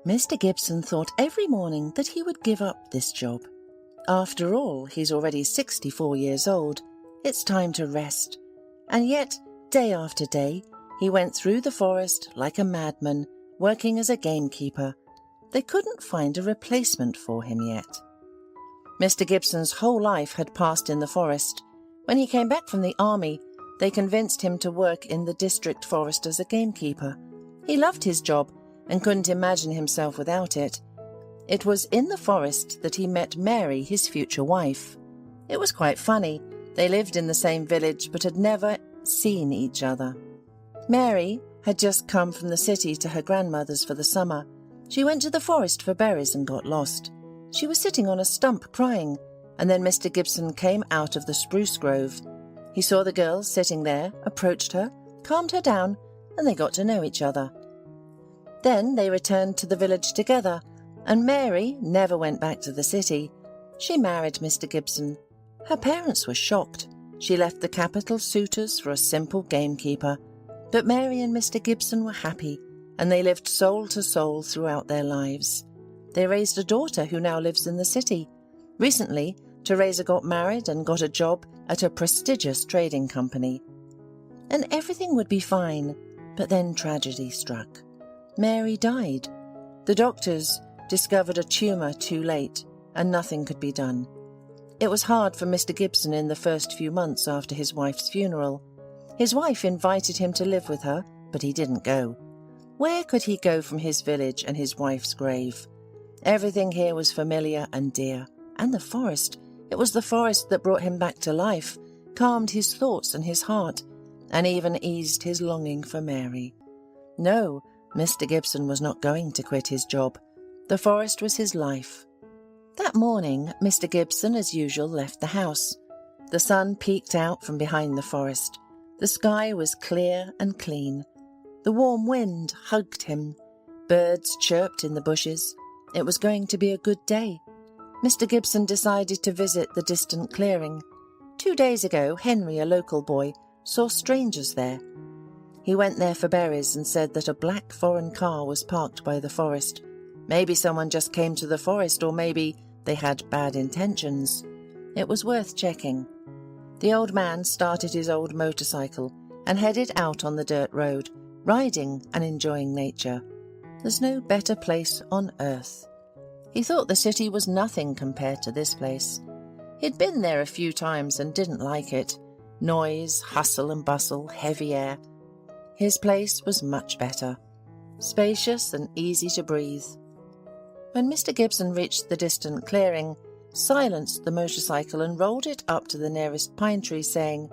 Mr. Gibson thought every morning that he would give up this job. After all, he's already 64 years old. It's time to rest. And yet, day after day, he went through the forest like a madman, working as a gamekeeper. They couldn't find a replacement for him yet. Mr. Gibson's whole life had passed in the forest. When he came back from the army, they convinced him to work in the district forest as a gamekeeper. He loved his job and couldn't imagine himself without it. It was in the forest that he met Mary, his future wife. It was quite funny. They lived in the same village but had never seen each other. Mary had just come from the city to her grandmother's for the summer. She went to the forest for berries and got lost. She was sitting on a stump crying, and then Mr. Gibson came out of the spruce grove. He saw the girl sitting there, approached her, calmed her down, and they got to know each other. Then they returned to the village together, and Mary never went back to the city. She married Mr. Gibson. Her parents were shocked. She left the capital suitors for a simple gamekeeper. But Mary and Mr. Gibson were happy, and they lived soul to soul throughout their lives. They raised a daughter who now lives in the city. Recently, Teresa got married and got a job at a prestigious trading company. And everything would be fine, but then tragedy struck. Mary died. The doctors discovered a tumour too late, and nothing could be done. It was hard for Mr. Gibson in the first few months after his wife's funeral. His wife invited him to live with her, but he didn't go. Where could he go from his village and his wife's grave? Everything here was familiar and dear. And the forest. It was the forest that brought him back to life, calmed his thoughts and his heart, and even eased his longing for Mary. No, Mr. Gibson was not going to quit his job. The forest was his life. That morning, Mr. Gibson, as usual, left the house. The sun peeked out from behind the forest. The sky was clear and clean. The warm wind hugged him. Birds chirped in the bushes. It was going to be a good day. Mr. Gibson decided to visit the distant clearing. 2 days ago, Henry, a local boy, saw strangers there. He went there for berries and said that a black foreign car was parked by the forest. Maybe someone just came to the forest, or maybe they had bad intentions. It was worth checking. The old man started his old motorcycle and headed out on the dirt road, riding and enjoying nature. There's no better place on earth. He thought the city was nothing compared to this place. He'd been there a few times and didn't like it. Noise, hustle and bustle, heavy air. His place was much better. Spacious and easy to breathe. When Mr. Gibson reached the distant clearing, silenced the motorcycle and rolled it up to the nearest pine tree, saying,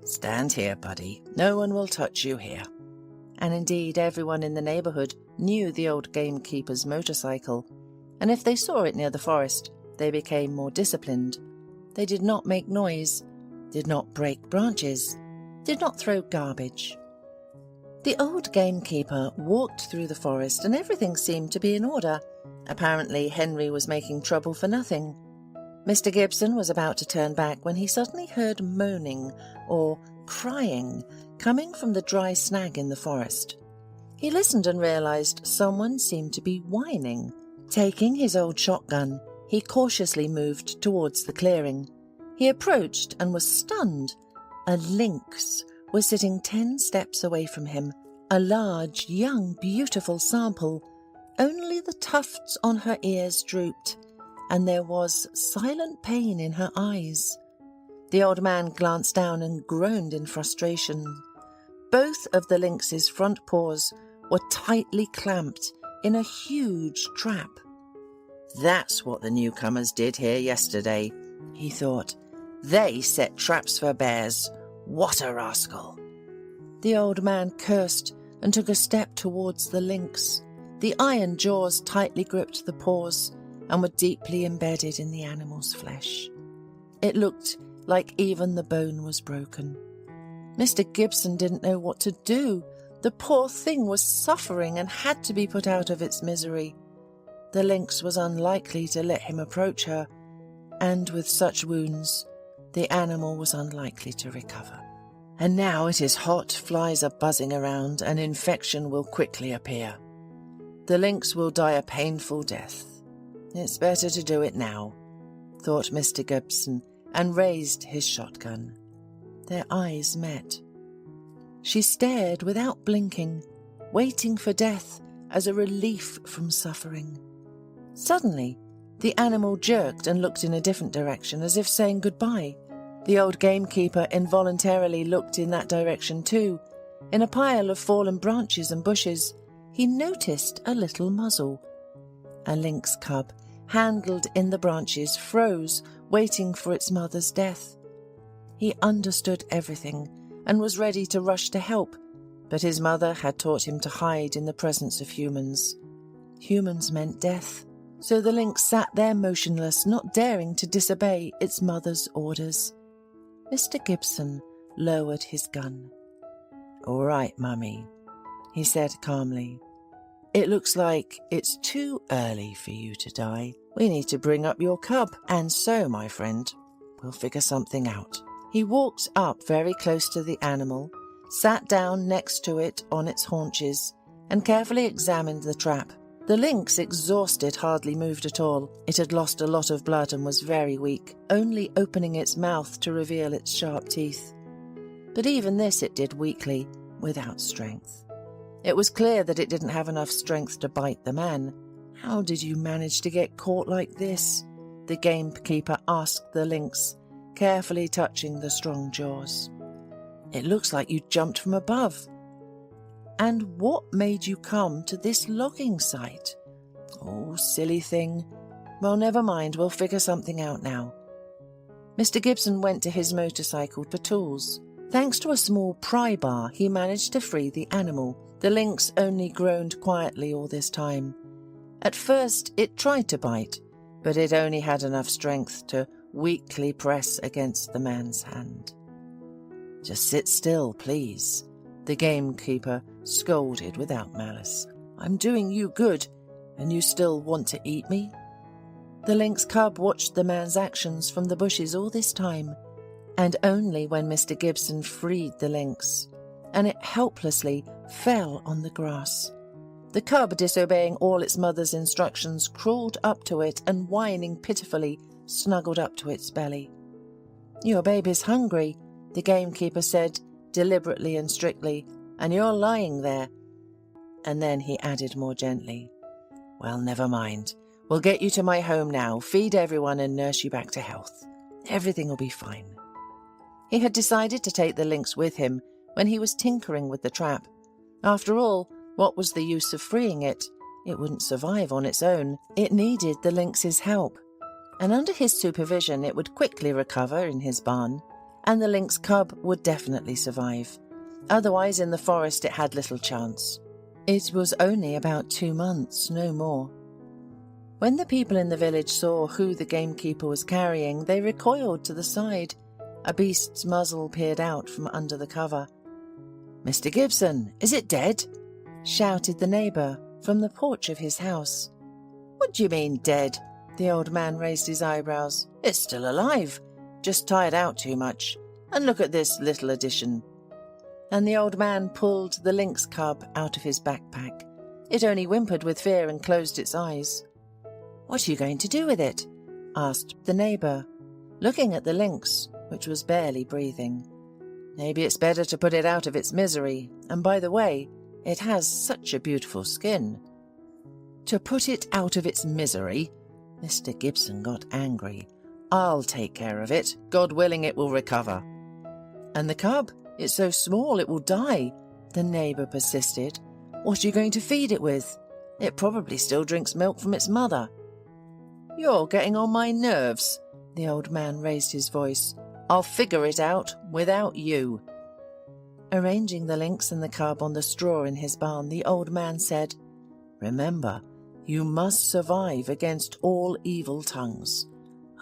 "Stand here, buddy. No one will touch you here." And indeed, everyone in the neighbourhood knew the old gamekeeper's motorcycle, and if they saw it near the forest, they became more disciplined. They did not make noise, did not break branches, did not throw garbage. The old gamekeeper walked through the forest and everything seemed to be in order. Apparently, Henry was making trouble for nothing. Mr. Gibson was about to turn back when he suddenly heard moaning or crying coming from the dry snag in the forest. He listened and realized someone seemed to be whining. Taking his old shotgun, he cautiously moved towards the clearing. He approached and was stunned. A lynx was sitting 10 steps away from him, a large, young, beautiful sample. Only the tufts on her ears drooped, and there was silent pain in her eyes. The old man glanced down and groaned in frustration. Both of the lynx's front paws were tightly clamped in a huge trap. "That's what the newcomers did here yesterday," he thought. "They set traps for bears. What a rascal!" The old man cursed and took a step towards the lynx. The iron jaws tightly gripped the paws and were deeply embedded in the animal's flesh. It looked like even the bone was broken. Mr. Gibson didn't know what to do. The poor thing was suffering and had to be put out of its misery. The lynx was unlikely to let him approach her, and with such wounds, the animal was unlikely to recover. And now it is hot, flies are buzzing around, and infection will quickly appear. The lynx will die a painful death. It's better to do it now, thought Mr. Gibson, and raised his shotgun. Their eyes met. She stared without blinking, waiting for death as a relief from suffering. Suddenly, the animal jerked and looked in a different direction, as if saying goodbye. The old gamekeeper involuntarily looked in that direction too. In a pile of fallen branches and bushes, he noticed a little muzzle. A lynx cub, handled in the branches, froze, waiting for its mother's death. He understood everything and was ready to rush to help, but his mother had taught him to hide in the presence of humans. Humans meant death, so the lynx sat there motionless, not daring to disobey its mother's orders. Mr. Gibson lowered his gun. "All right, Mummy," he said calmly. "It looks like it's too early for you to die. We need to bring up your cub, and so, my friend, we'll figure something out." He walked up very close to the animal, sat down next to it on its haunches, and carefully examined the trap. The lynx, exhausted, hardly moved at all. It had lost a lot of blood and was very weak, only opening its mouth to reveal its sharp teeth. But even this it did weakly, without strength. It was clear that it didn't have enough strength to bite the man. "How did you manage to get caught like this?" the gamekeeper asked the lynx, carefully touching the strong jaws. "It looks like you jumped from above. And what made you come to this logging site?" "Oh, silly thing. Well, never mind, we'll figure something out now." Mr. Gibson went to his motorcycle for tools. Thanks to a small pry bar, he managed to free the animal. The lynx only groaned quietly all this time. At first, it tried to bite, but it only had enough strength to weakly press against the man's hand. "Just sit still, please," the gamekeeper scolded without malice. "I'm doing you good, and you still want to eat me?" The lynx cub watched the man's actions from the bushes all this time, and only when Mr. Gibson freed the lynx, and it helplessly fell on the grass. The cub, disobeying all its mother's instructions, crawled up to it and, whining pitifully, snuggled up to its belly. "Your baby's hungry," the gamekeeper said, deliberately and strictly, "and you're lying there." And then he added more gently, "Well, never mind. We'll get you to my home now, feed everyone and nurse you back to health. Everything will be fine." He had decided to take the lynx with him when he was tinkering with the trap. After all, what was the use of freeing it? It wouldn't survive on its own. It needed the lynx's help. And under his supervision it would quickly recover in his barn, and the lynx cub would definitely survive. Otherwise, in the forest it had little chance. It was only about 2 months, no more. When the people in the village saw who the gamekeeper was carrying, they recoiled to the side. A beast's muzzle peered out from under the cover. "Mr. Gibson, is it dead?" shouted the neighbour from the porch of his house. "What do you mean, dead?" The old man raised his eyebrows. "It's still alive, just tired out too much. And look at this little addition." And the old man pulled the lynx cub out of his backpack. It only whimpered with fear and closed its eyes. "What are you going to do with it?" asked the neighbour, looking at the lynx, which was barely breathing. "Maybe it's better to put it out of its misery. And by the way, it has such a beautiful skin." "To put it out of its misery?" Mr. Gibson got angry. "I'll take care of it. God willing, it will recover." "And the cub? It's so small it will die," the neighbour persisted. "What are you going to feed it with? It probably still drinks milk from its mother." "You're getting on my nerves," the old man raised his voice. "I'll figure it out without you." Arranging the lynx and the cub on the straw in his barn, the old man said, "Remember, you must survive against all evil tongues.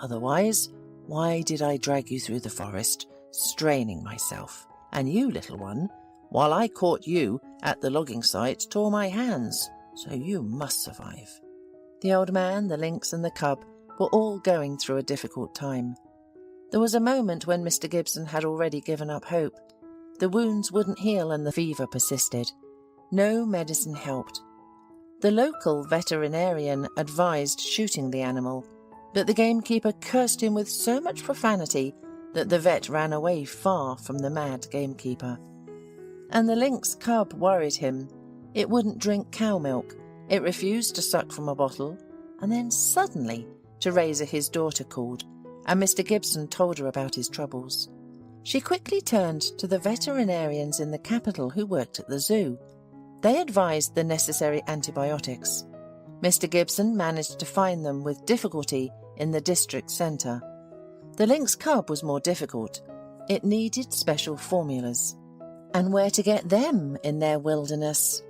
Otherwise, why did I drag you through the forest, straining myself? And you, little one, while I caught you at the logging site, tore my hands, so you must survive." The old man, the lynx and the cub were all going through a difficult time. There was a moment when Mr. Gibson had already given up hope. The wounds wouldn't heal and the fever persisted. No medicine helped. The local veterinarian advised shooting the animal, but the gamekeeper cursed him with so much profanity that the vet ran away far from the mad gamekeeper. And the lynx cub worried him. It wouldn't drink cow milk, it refused to suck from a bottle, and then suddenly Teresa, his daughter, called, and Mr. Gibson told her about his troubles. She quickly turned to the veterinarians in the capital who worked at the zoo. They advised the necessary antibiotics. Mr. Gibson managed to find them with difficulty in the district centre. The lynx cub was more difficult. It needed special formulas. And where to get them in their wilderness?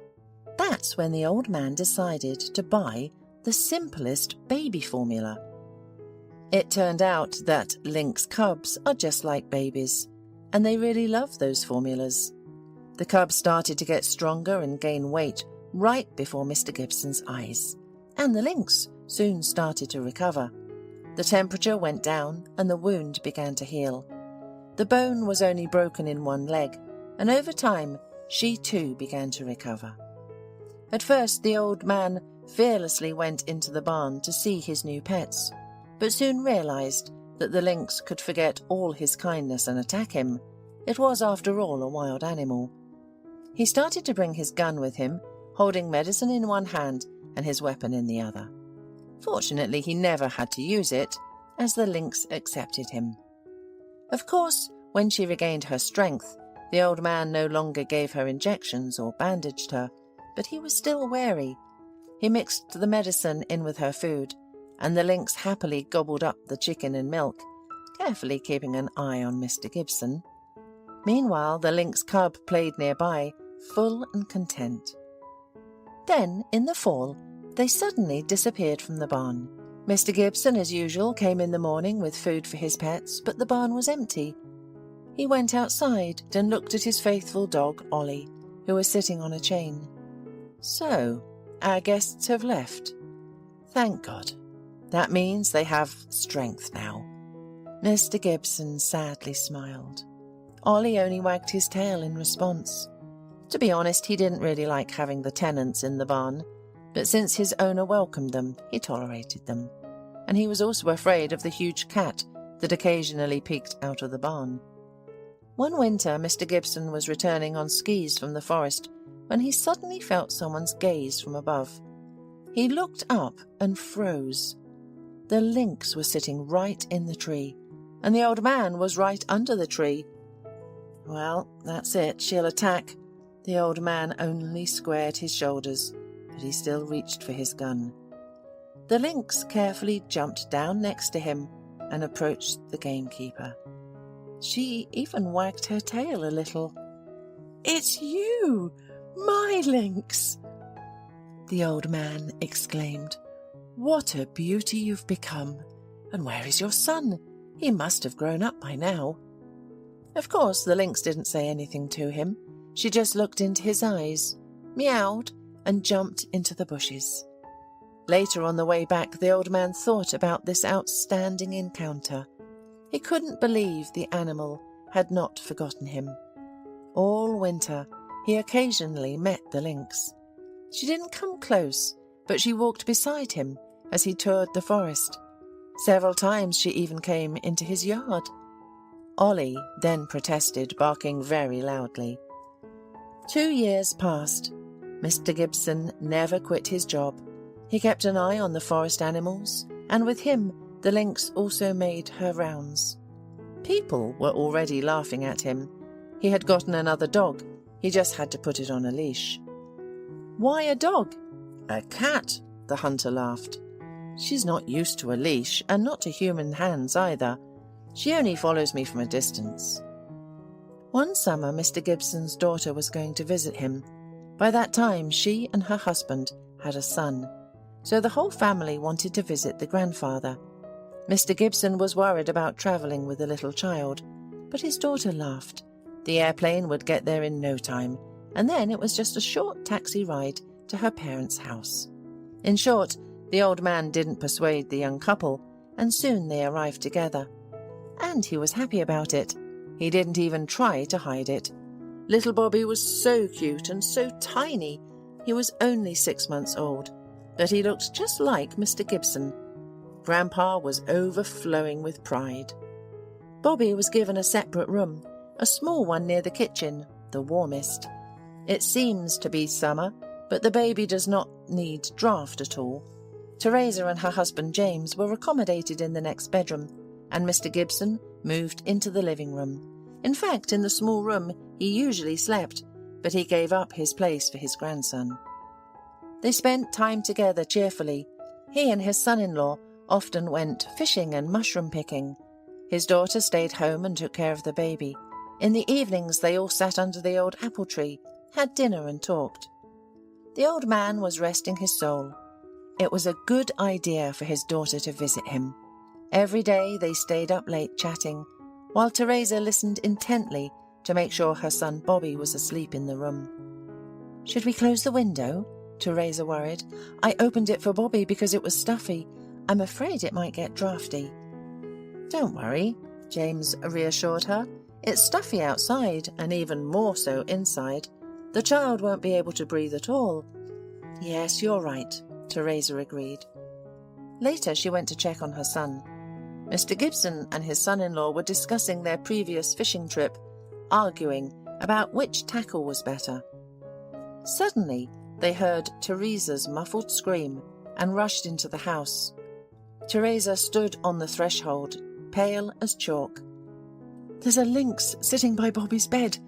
That's when the old man decided to buy the simplest baby formula. It turned out that lynx cubs are just like babies, and they really love those formulas. The cubs started to get stronger and gain weight right before Mr. Gibson's eyes, and the lynx soon started to recover. The temperature went down and the wound began to heal. The bone was only broken in one leg, and over time she too began to recover. At first the old man fearlessly went into the barn to see his new pets, but soon realized that the lynx could forget all his kindness and attack him. It was, after all, a wild animal. He started to bring his gun with him, holding medicine in one hand and his weapon in the other. Fortunately, he never had to use it, as the lynx accepted him. Of course, when she regained her strength, the old man no longer gave her injections or bandaged her, but he was still wary. He mixed the medicine in with her food, and the lynx happily gobbled up the chicken and milk, carefully keeping an eye on Mr. Gibson. Meanwhile, the lynx cub played nearby, full and content. Then, in the fall, they suddenly disappeared from the barn. Mr. Gibson, as usual, came in the morning with food for his pets, but the barn was empty. He went outside and looked at his faithful dog, Ollie, who was sitting on a chain. So, our guests have left. Thank God. That means they have strength now. Mr. Gibson sadly smiled. Ollie only wagged his tail in response. To be honest, he didn't really like having the tenants in the barn, but since his owner welcomed them, he tolerated them. And he was also afraid of the huge cat that occasionally peeked out of the barn. One winter, Mr. Gibson was returning on skis from the forest when he suddenly felt someone's gaze from above. He looked up and froze. The lynx was sitting right in the tree, and the old man was right under the tree. Well, that's it, she'll attack. The old man only squared his shoulders, but he still reached for his gun. The lynx carefully jumped down next to him and approached the gamekeeper. She even wagged her tail a little. "It's you, my lynx!" the old man exclaimed. "What a beauty you've become! And where is your son? He must have grown up by now." Of course, the lynx didn't say anything to him. She just looked into his eyes, meowed, and jumped into the bushes. Later on the way back, the old man thought about this outstanding encounter. He couldn't believe the animal had not forgotten him. All winter, he occasionally met the lynx. She didn't come close, but she walked beside him as he toured the forest. Several times she even came into his yard. Ollie then protested, barking very loudly. 2 years passed. Mr. Gibson never quit his job. He kept an eye on the forest animals, and with him, the lynx also made her rounds. People were already laughing at him. He had gotten another dog. He just had to put it on a leash. "Why a dog?" "A cat," the hunter laughed. "She's not used to a leash, and not to human hands either. She only follows me from a distance." One summer, Mr. Gibson's daughter was going to visit him. By that time, she and her husband had a son, so the whole family wanted to visit the grandfather. Mr. Gibson was worried about travelling with the little child, but his daughter laughed. The airplane would get there in no time, and then it was just a short taxi ride to her parents' house. In short, the old man didn't persuade the young couple, and soon they arrived together. And he was happy about it. He didn't even try to hide it. Little Bobby was so cute and so tiny, He was only 6 months old, but he looked just like Mr. Gibson. Grandpa was overflowing with pride. Bobby was given a separate room, a small one near the kitchen, the warmest. It seems to be summer, but the baby does not need draught at all. Teresa and her husband James were accommodated in the next bedroom, and Mr. Gibson moved into the living room. In fact, in the small room he usually slept, but he gave up his place for his grandson. They spent time together cheerfully. He and his son-in-law often went fishing and mushroom picking. His daughter stayed home and took care of the baby. In the evenings they all sat under the old apple tree, had dinner and talked. The old man was resting his soul. It was a good idea for his daughter to visit him. Every day they stayed up late chatting, while Teresa listened intently to make sure her son Bobby was asleep in the room. "Should we close the window?" Teresa worried. "I opened it for Bobby because it was stuffy. I'm afraid it might get drafty." "Don't worry," James reassured her. "It's stuffy outside and even more so inside. The child won't be able to breathe at all." "Yes, you're right," Teresa agreed. Later she went to check on her son. Mr. Gibson and his son-in-law were discussing their previous fishing trip, arguing about which tackle was better. Suddenly, they heard Teresa's muffled scream and rushed into the house. Teresa stood on the threshold, pale as chalk. "There's a lynx sitting by Bobby's bed.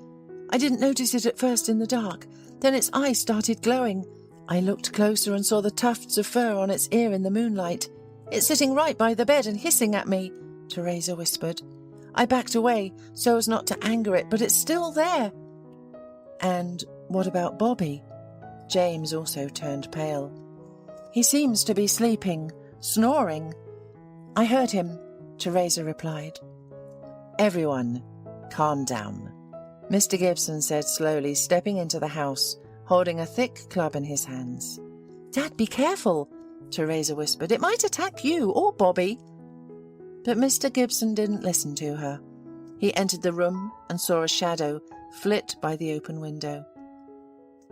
I didn't notice it at first in the dark. Then its eyes started glowing. I looked closer and saw the tufts of fur on its ear in the moonlight. It's sitting right by the bed and hissing at me," Teresa whispered. "I backed away so as not to anger it, but it's still there." "And what about Bobby?" James also turned pale. "He seems to be sleeping, snoring." "I heard him," Teresa replied. "Everyone, calm down," Mr. Gibson said slowly, stepping into the house, holding a thick club in his hands. "Dad, be careful," Teresa whispered. "It might attack you or Bobby." But Mr. Gibson didn't listen to her. He entered the room and saw a shadow flit by the open window.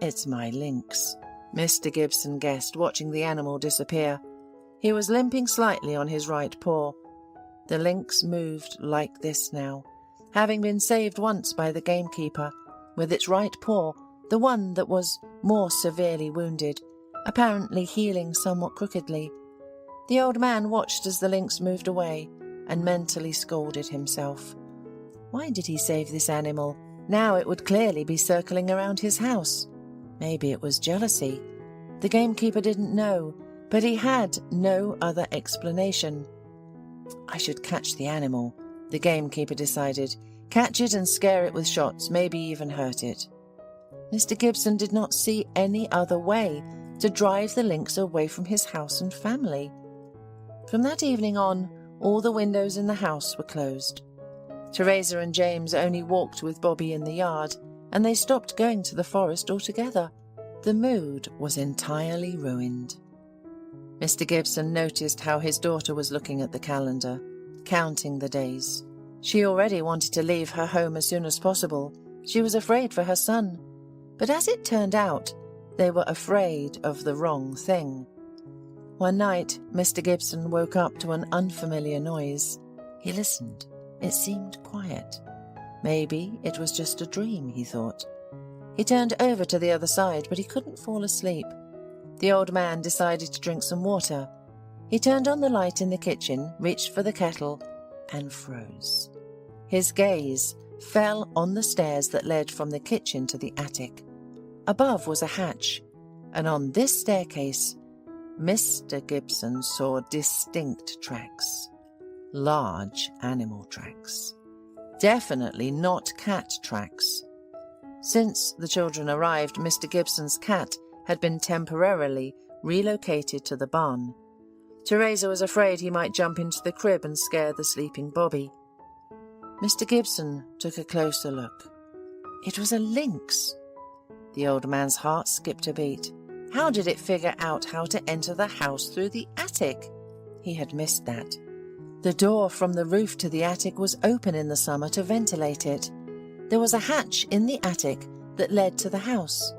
"It's my lynx," Mr. Gibson guessed, watching the animal disappear. He was limping slightly on his right paw. The lynx moved like this now, having been saved once by the gamekeeper, with its right paw, the one that was more severely wounded, apparently healing somewhat crookedly. The old man watched as the lynx moved away and mentally scolded himself. Why did he save this animal? Now it would clearly be circling around his house. Maybe it was jealousy. The gamekeeper didn't know, but he had no other explanation. "I should catch the animal," the gamekeeper decided. "Catch it and scare it with shots, maybe even hurt it." Mr. Gibson did not see any other way to drive the lynx away from his house and family. From that evening on, all the windows in the house were closed. Teresa and James only walked with Bobby in the yard, and they stopped going to the forest altogether. The mood was entirely ruined. Mr. Gibson noticed how his daughter was looking at the calendar, counting the days. She already wanted to leave her home as soon as possible. She was afraid for her son. But as it turned out, they were afraid of the wrong thing. One night, Mr. Gibson woke up to an unfamiliar noise. He listened. It seemed quiet. Maybe it was just a dream, he thought. He turned over to the other side, but he couldn't fall asleep. The old man decided to drink some water. He turned on the light in the kitchen, reached for the kettle, and froze. His gaze fell on the stairs that led from the kitchen to the attic. Above was a hatch, and on this staircase, Mr. Gibson saw distinct tracks. Large animal tracks. Definitely not cat tracks. Since the children arrived, Mr. Gibson's cat had been temporarily relocated to the barn. Teresa was afraid he might jump into the crib and scare the sleeping Bobby. Mr. Gibson took a closer look. It was a lynx. The old man's heart skipped a beat. How did it figure out how to enter the house through the attic? He had missed that. The door from the roof to the attic was open in the summer to ventilate it. There was a hatch in the attic that led to the house.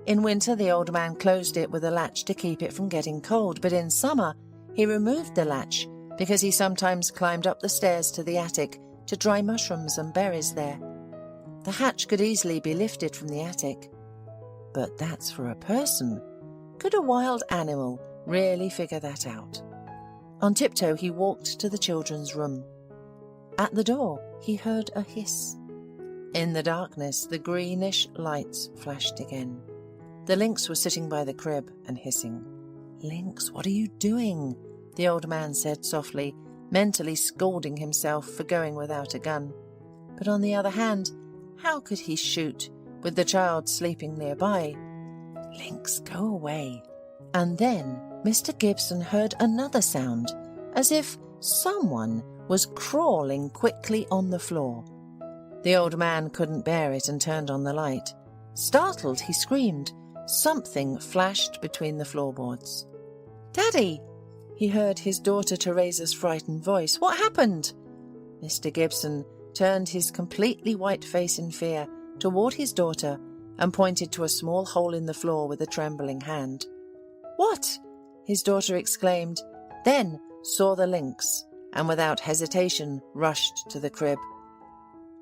In winter, the old man closed it with a latch to keep it from getting cold, but in summer, he removed the latch because he sometimes climbed up the stairs to the attic to dry mushrooms and berries there. The hatch could easily be lifted from the attic. But that's for a person. Could a wild animal really figure that out? On tiptoe, he walked to the children's room. At the door, he heard a hiss. In the darkness, the greenish lights flashed again. The lynx was sitting by the crib and hissing. "Lynx, what are you doing?" the old man said softly, mentally scolding himself for going without a gun. But on the other hand, how could he shoot with the child sleeping nearby? "Lynx, go away." And then Mr. Gibson heard another sound, as if someone was crawling quickly on the floor. The old man couldn't bear it and turned on the light. Startled, he screamed. Something flashed between the floorboards. "Daddy!" he heard his daughter Teresa's frightened voice. "What happened?" Mr. Gibson turned his completely white face in fear toward his daughter and pointed to a small hole in the floor with a trembling hand. "What?" his daughter exclaimed, then saw the lynx and without hesitation rushed to the crib.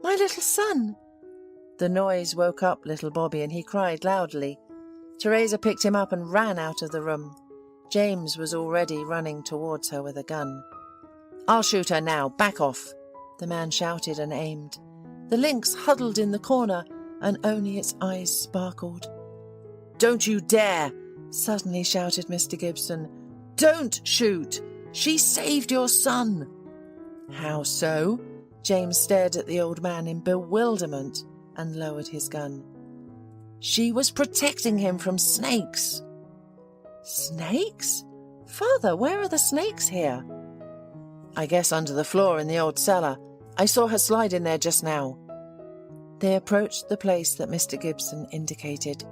"My little son!" The noise woke up little Bobby and he cried loudly. Teresa picked him up and ran out of the room. James was already running towards her with a gun. "I'll shoot her now, back off!" the man shouted and aimed. The lynx huddled in the corner and only its eyes sparkled. "Don't you dare!" suddenly shouted Mr. Gibson. "Don't shoot! She saved your son!" "How so?" James stared at the old man in bewilderment and lowered his gun. "She was protecting him from snakes." "Snakes? Father, where are the snakes here?" "I guess under the floor in the old cellar. I saw her slide in there just now." They approached the place that Mr. Gibson indicated.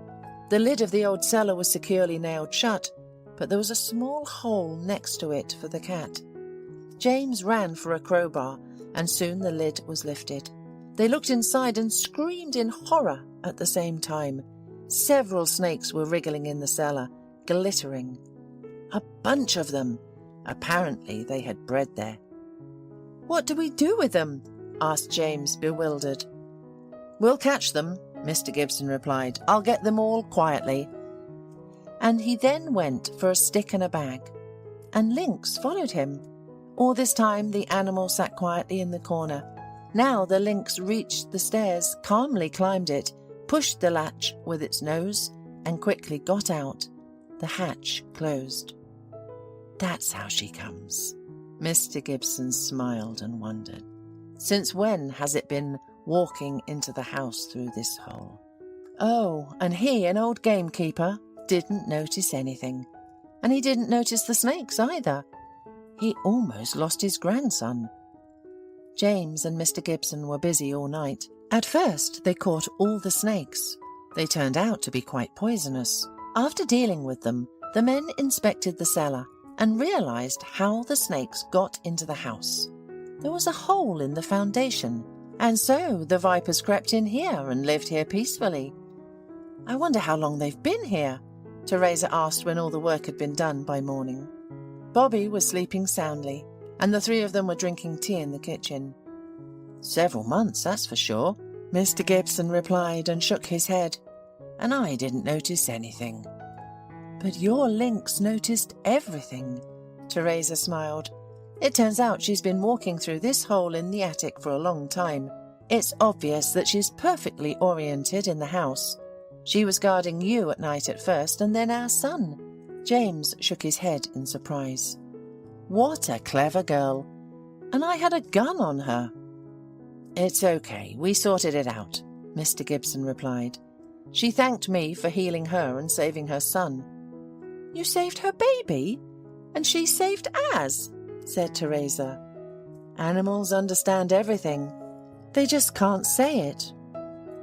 The lid of the old cellar was securely nailed shut, but there was a small hole next to it for the cat. James ran for a crowbar, and soon the lid was lifted. They looked inside and screamed in horror at the same time. Several snakes were wriggling in the cellar, glittering. A bunch of them. Apparently they had bred there. "What do we do with them?" asked James, bewildered. "We'll catch them," Mr. Gibson replied. "I'll get them all quietly." And he then went for a stick and a bag. And Lynx followed him. All this time the animal sat quietly in the corner. Now the lynx reached the stairs, calmly climbed it, pushed the latch with its nose, and quickly got out. The hatch closed. "That's how she comes." Mr. Gibson smiled and wondered. "Since when has it been walking into the house through this hole?" Oh, and he, an old gamekeeper, didn't notice anything. And he didn't notice the snakes either. He almost lost his grandson. James and Mr. Gibson were busy all night. At first, they caught all the snakes. They turned out to be quite poisonous. After dealing with them, the men inspected the cellar and realized how the snakes got into the house. There was a hole in the foundation, and so the vipers crept in here and lived here peacefully. "I wonder how long they've been here?" Teresa asked when all the work had been done by morning. Bobby was sleeping soundly, and the three of them were drinking tea in the kitchen. "Several months, that's for sure," Mr. Gibson replied and shook his head. "And I didn't notice anything." "But your lynx noticed everything," Teresa smiled. "It turns out she's been walking through this hole in the attic for a long time. It's obvious that she's perfectly oriented in the house. She was guarding you at night at first, and then our son." James shook his head in surprise. "What a clever girl! And I had a gun on her." "It's okay, we sorted it out," Mr. Gibson replied. "She thanked me for healing her and saving her son." "You saved her baby? And she saved ours?" said Teresa. "Animals understand everything. They just can't say it.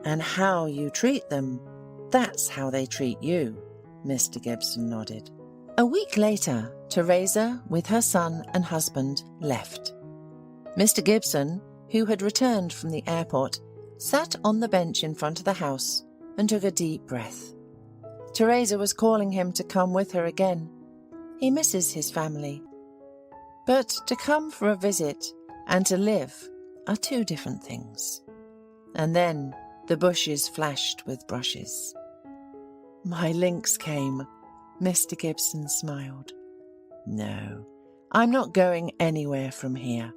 And how you treat them, that's how they treat you," Mr. Gibson nodded. A week later, Teresa, with her son and husband, left. Mr. Gibson, who had returned from the airport, sat on the bench in front of the house and took a deep breath. Teresa was calling him to come with her again. He misses his family. But to come for a visit and to live are two different things. And then the bushes flashed with brushes. My lynx came. Mr. Gibson smiled. No, I'm not going anywhere from here,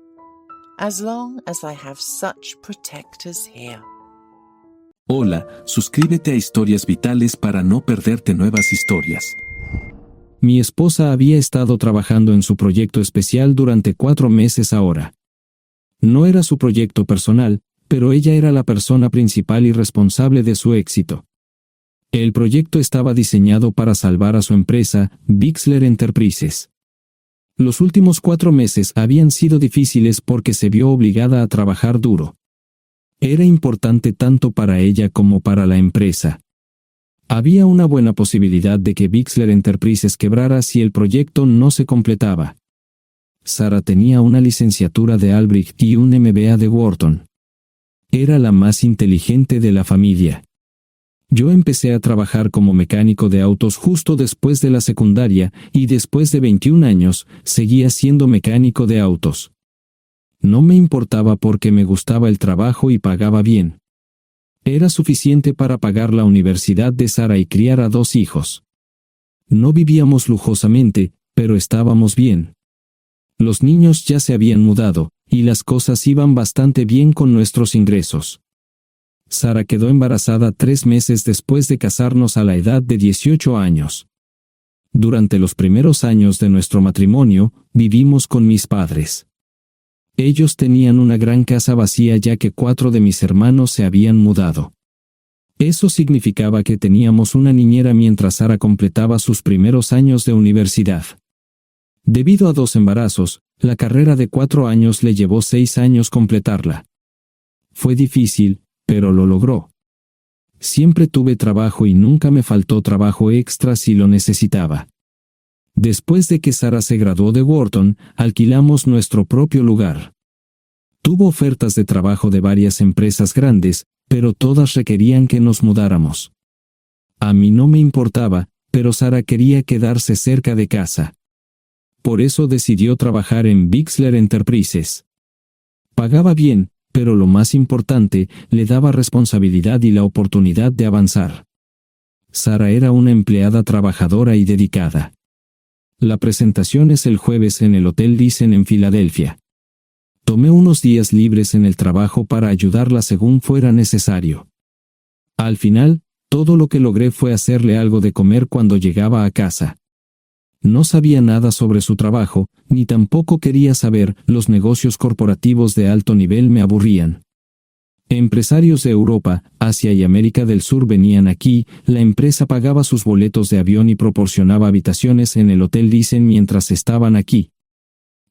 as long as I have such protectors here. Hola, suscríbete a Historias Vitales para no perderte nuevas historias. Mi esposa había estado trabajando en su proyecto especial durante 4 meses ahora. No era su proyecto personal, pero ella era la persona principal y responsable de su éxito. El proyecto estaba diseñado para salvar a su empresa, Bixler Enterprises. Los últimos 4 meses habían sido difíciles porque se vio obligada a trabajar duro. Era importante tanto para ella como para la empresa. Había una buena posibilidad de que Bixler Enterprises quebrara si el proyecto no se completaba. Sarah tenía una licenciatura de Albrecht y un MBA de Wharton. Era la más inteligente de la familia. Yo empecé a trabajar como mecánico de autos justo después de la secundaria y después de 21 años seguía siendo mecánico de autos. No me importaba porque me gustaba el trabajo y pagaba bien. Era suficiente para pagar la universidad de Sarah y criar a 2 hijos. No vivíamos lujosamente, pero estábamos bien. Los niños ya se habían mudado, y las cosas iban bastante bien con nuestros ingresos. Sarah quedó embarazada 3 meses después de casarnos a la edad de 18 años. Durante los primeros años de nuestro matrimonio, vivimos con mis padres. Ellos tenían una gran casa vacía ya que 4 de mis hermanos se habían mudado. Eso significaba que teníamos una niñera mientras Sarah completaba sus primeros años de universidad. Debido a 2 embarazos, la carrera de 4 años le llevó 6 años completarla. Fue difícil, pero lo logró. Siempre tuve trabajo y nunca me faltó trabajo extra si lo necesitaba. Después de que Sarah se graduó de Wharton, alquilamos nuestro propio lugar. Tuvo ofertas de trabajo de varias empresas grandes, pero todas requerían que nos mudáramos. A mí no me importaba, pero Sarah quería quedarse cerca de casa. Por eso decidió trabajar en Bixler Enterprises. Pagaba bien, pero lo más importante, le daba responsabilidad y la oportunidad de avanzar. Sarah era una empleada trabajadora y dedicada. La presentación es el jueves en el Hotel Thyssen en Filadelfia. Tomé unos días libres en el trabajo para ayudarla según fuera necesario. Al final, todo lo que logré fue hacerle algo de comer cuando llegaba a casa. No sabía nada sobre su trabajo, ni tampoco quería saber, los negocios corporativos de alto nivel me aburrían. Empresarios de Europa, Asia y América del Sur venían aquí, la empresa pagaba sus boletos de avión y proporcionaba habitaciones en el Hotel Thyssen mientras estaban aquí.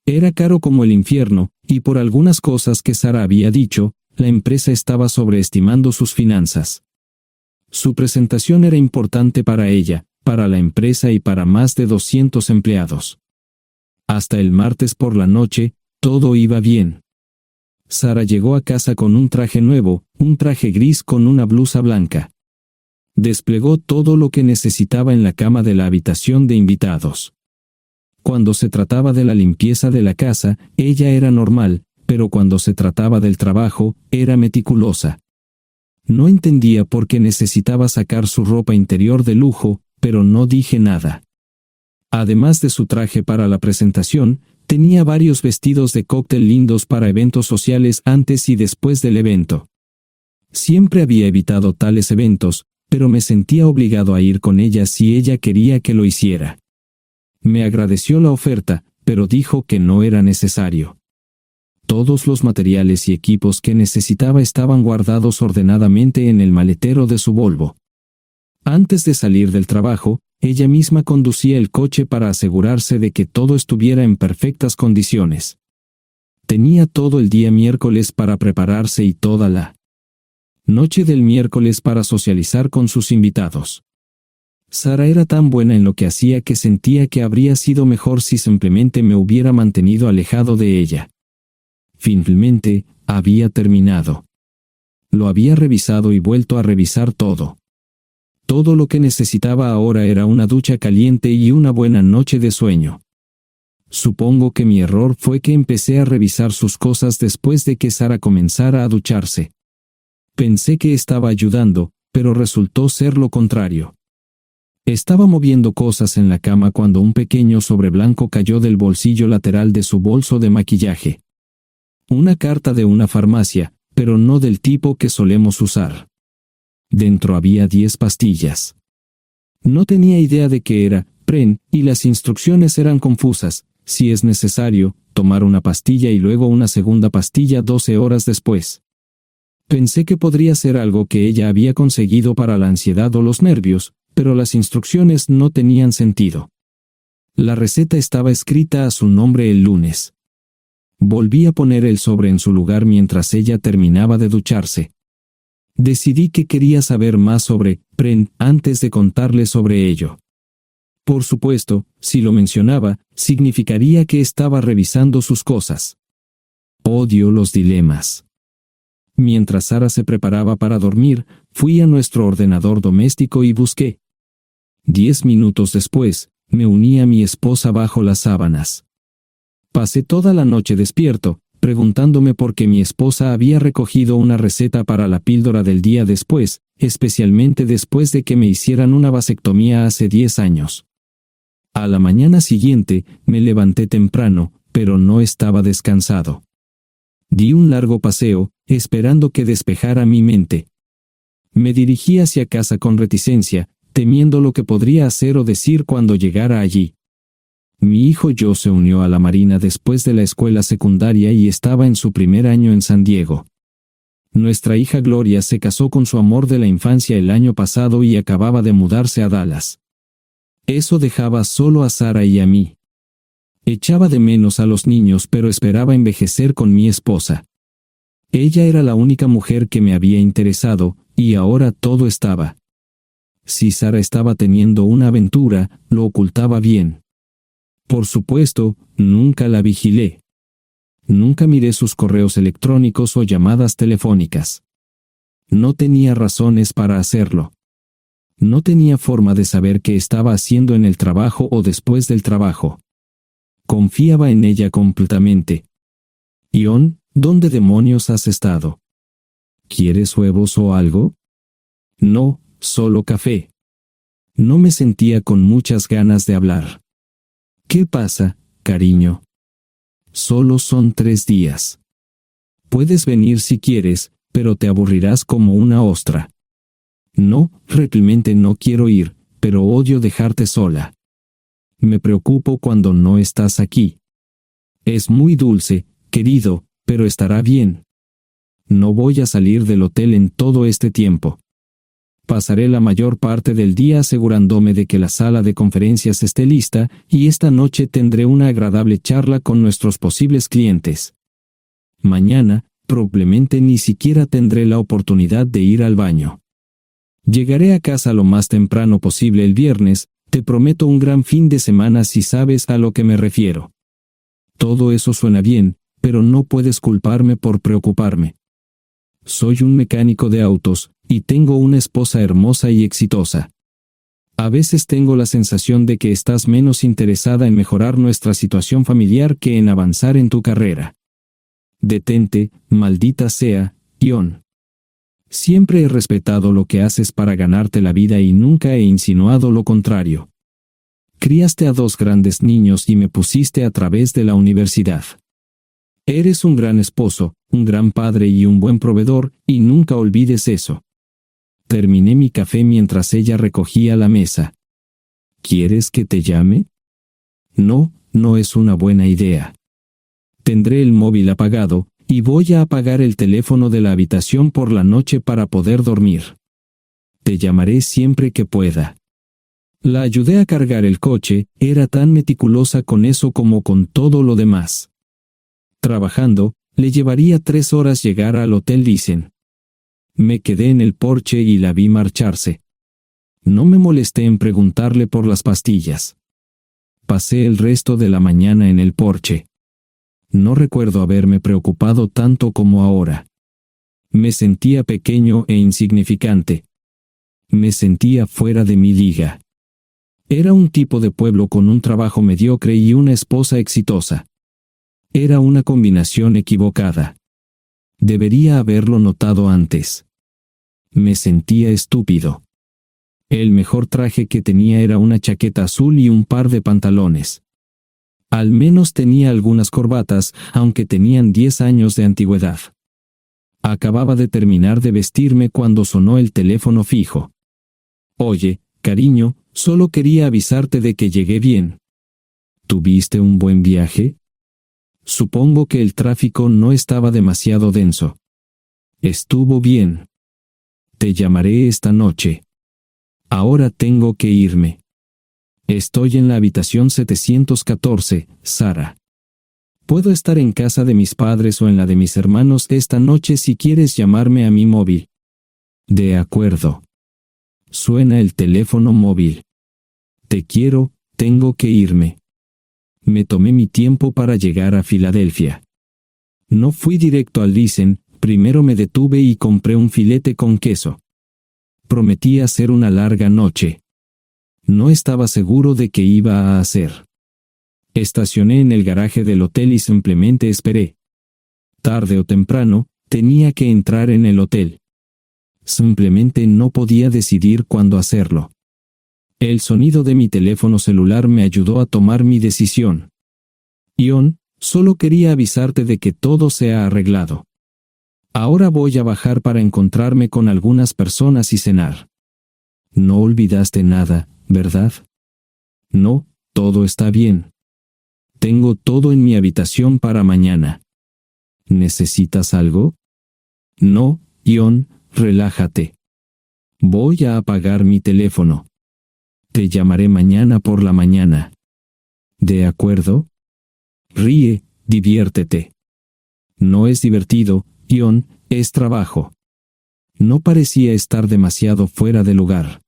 Era caro como el infierno, y por algunas cosas que Sarah había dicho, la empresa estaba sobreestimando sus finanzas. Su presentación era importante para ella, para la empresa y para más de 200 empleados. Hasta el martes por la noche, todo iba bien. Sarah llegó a casa con un traje nuevo, un traje gris con una blusa blanca. Desplegó todo lo que necesitaba en la cama de la habitación de invitados. Cuando se trataba de la limpieza de la casa, ella era normal, pero cuando se trataba del trabajo, era meticulosa. No entendía por qué necesitaba sacar su ropa interior de lujo, pero no dije nada. Además de su traje para la presentación, tenía varios vestidos de cóctel lindos para eventos sociales antes y después del evento. Siempre había evitado tales eventos, pero me sentía obligado a ir con ella si ella quería que lo hiciera. Me agradeció la oferta, pero dijo que no era necesario. Todos los materiales y equipos que necesitaba estaban guardados ordenadamente en el maletero de su Volvo. Antes de salir del trabajo, ella misma conducía el coche para asegurarse de que todo estuviera en perfectas condiciones. Tenía todo el día miércoles para prepararse y toda la noche del miércoles para socializar con sus invitados. Sarah era tan buena en lo que hacía que sentía que habría sido mejor si simplemente me hubiera mantenido alejado de ella. Finalmente, había terminado. Lo había revisado y vuelto a revisar todo. Todo lo que necesitaba ahora era una ducha caliente y una buena noche de sueño. Supongo que mi error fue que empecé a revisar sus cosas después de que Sara comenzara a ducharse. Pensé que estaba ayudando, pero resultó ser lo contrario. Estaba moviendo cosas en la cama cuando un pequeño sobre blanco cayó del bolsillo lateral de su bolso de maquillaje. Una carta de una farmacia, pero no del tipo que solemos usar. Dentro había 10 pastillas. No tenía idea de qué era, Pren, y las instrucciones eran confusas. Si es necesario, tomar una pastilla y luego una segunda pastilla 12 horas después. Pensé que podría ser algo que ella había conseguido para la ansiedad o los nervios, pero las instrucciones no tenían sentido. La receta estaba escrita a su nombre el lunes. Volví a poner el sobre en su lugar mientras ella terminaba de ducharse. Decidí que quería saber más sobre Pren antes de contarle sobre ello. Por supuesto, si lo mencionaba, significaría que estaba revisando sus cosas. Odio los dilemas. Mientras Sara se preparaba para dormir, fui a nuestro ordenador doméstico y busqué. 10 minutos después, me uní a mi esposa bajo las sábanas. Pasé toda la noche despierto, preguntándome por qué mi esposa había recogido una receta para la píldora del día después, especialmente después de que me hicieran una vasectomía hace 10 años. A la mañana siguiente, me levanté temprano, pero no estaba descansado. Di un largo paseo, esperando que despejara mi mente. Me dirigí hacia casa con reticencia, temiendo lo que podría hacer o decir cuando llegara allí. Mi hijo Joe se unió a la Marina después de la escuela secundaria y estaba en su primer año en San Diego. Nuestra hija Gloria se casó con su amor de la infancia el año pasado y acababa de mudarse a Dallas. Eso dejaba solo a Sara y a mí. Echaba de menos a los niños, pero esperaba envejecer con mi esposa. Ella era la única mujer que me había interesado, y ahora todo estaba. Si Sara estaba teniendo una aventura, lo ocultaba bien. Por supuesto, nunca la vigilé. Nunca miré sus correos electrónicos o llamadas telefónicas. No tenía razones para hacerlo. No tenía forma de saber qué estaba haciendo en el trabajo o después del trabajo. Confiaba en ella completamente. Ion, ¿dónde demonios has estado? ¿Quieres huevos o algo? No, solo café. No me sentía con muchas ganas de hablar. ¿Qué pasa, cariño? Solo son 3 días. Puedes venir si quieres, pero te aburrirás como una ostra. No, realmente no quiero ir, pero odio dejarte sola. Me preocupo cuando no estás aquí. Es muy dulce, querido, pero estará bien. No voy a salir del hotel en todo este tiempo. Pasaré la mayor parte del día asegurándome de que la sala de conferencias esté lista, y esta noche tendré una agradable charla con nuestros posibles clientes. Mañana, probablemente ni siquiera tendré la oportunidad de ir al baño. Llegaré a casa lo más temprano posible el viernes, te prometo un gran fin de semana si sabes a lo que me refiero. Todo eso suena bien, pero no puedes culparme por preocuparme. Soy un mecánico de autos, y tengo una esposa hermosa y exitosa. A veces tengo la sensación de que estás menos interesada en mejorar nuestra situación familiar que en avanzar en tu carrera. Detente, maldita sea, Ion. Siempre he respetado lo que haces para ganarte la vida y nunca he insinuado lo contrario. Criaste a 2 grandes niños y me pusiste a través de la universidad. Eres un gran esposo, un gran padre y un buen proveedor, y nunca olvides eso. Terminé mi café mientras ella recogía la mesa. ¿Quieres que te llame? No, no es una buena idea. Tendré el móvil apagado, y voy a apagar el teléfono de la habitación por la noche para poder dormir. Te llamaré siempre que pueda. La ayudé a cargar el coche, era tan meticulosa con eso como con todo lo demás. Trabajando, le llevaría 3 horas llegar al Hotel Dicen. Me quedé en el porche y la vi marcharse. No me molesté en preguntarle por las pastillas. Pasé el resto de la mañana en el porche. No recuerdo haberme preocupado tanto como ahora. Me sentía pequeño e insignificante. Me sentía fuera de mi liga. Era un tipo de pueblo con un trabajo mediocre y una esposa exitosa. Era una combinación equivocada. Debería haberlo notado antes. Me sentía estúpido. El mejor traje que tenía era una chaqueta azul y un par de pantalones. Al menos tenía algunas corbatas, aunque tenían 10 años de antigüedad. Acababa de terminar de vestirme cuando sonó el teléfono fijo. Oye, cariño, solo quería avisarte de que llegué bien. ¿Tuviste un buen viaje? Supongo que el tráfico no estaba demasiado denso. Estuvo bien. Te llamaré esta noche. Ahora tengo que irme. Estoy en la habitación 714, Sara. Puedo estar en casa de mis padres o en la de mis hermanos esta noche si quieres llamarme a mi móvil. De acuerdo. Suena el teléfono móvil. Te quiero, tengo que irme. Me tomé mi tiempo para llegar a Filadelfia. No fui directo al Lisen, primero me detuve y compré un filete con queso. Prometí hacer una larga noche. No estaba seguro de qué iba a hacer. Estacioné en el garaje del hotel y simplemente esperé. Tarde o temprano, tenía que entrar en el hotel. Simplemente no podía decidir cuándo hacerlo. El sonido de mi teléfono celular me ayudó a tomar mi decisión. Ion, solo quería avisarte de que todo se ha arreglado. Ahora voy a bajar para encontrarme con algunas personas y cenar. No olvidaste nada, ¿verdad? No, todo está bien. Tengo todo en mi habitación para mañana. ¿Necesitas algo? No, Ion, relájate. Voy a apagar mi teléfono. Te llamaré mañana por la mañana. ¿De acuerdo? Ríe, diviértete. No es divertido, Ion, es trabajo. No parecía estar demasiado fuera de lugar.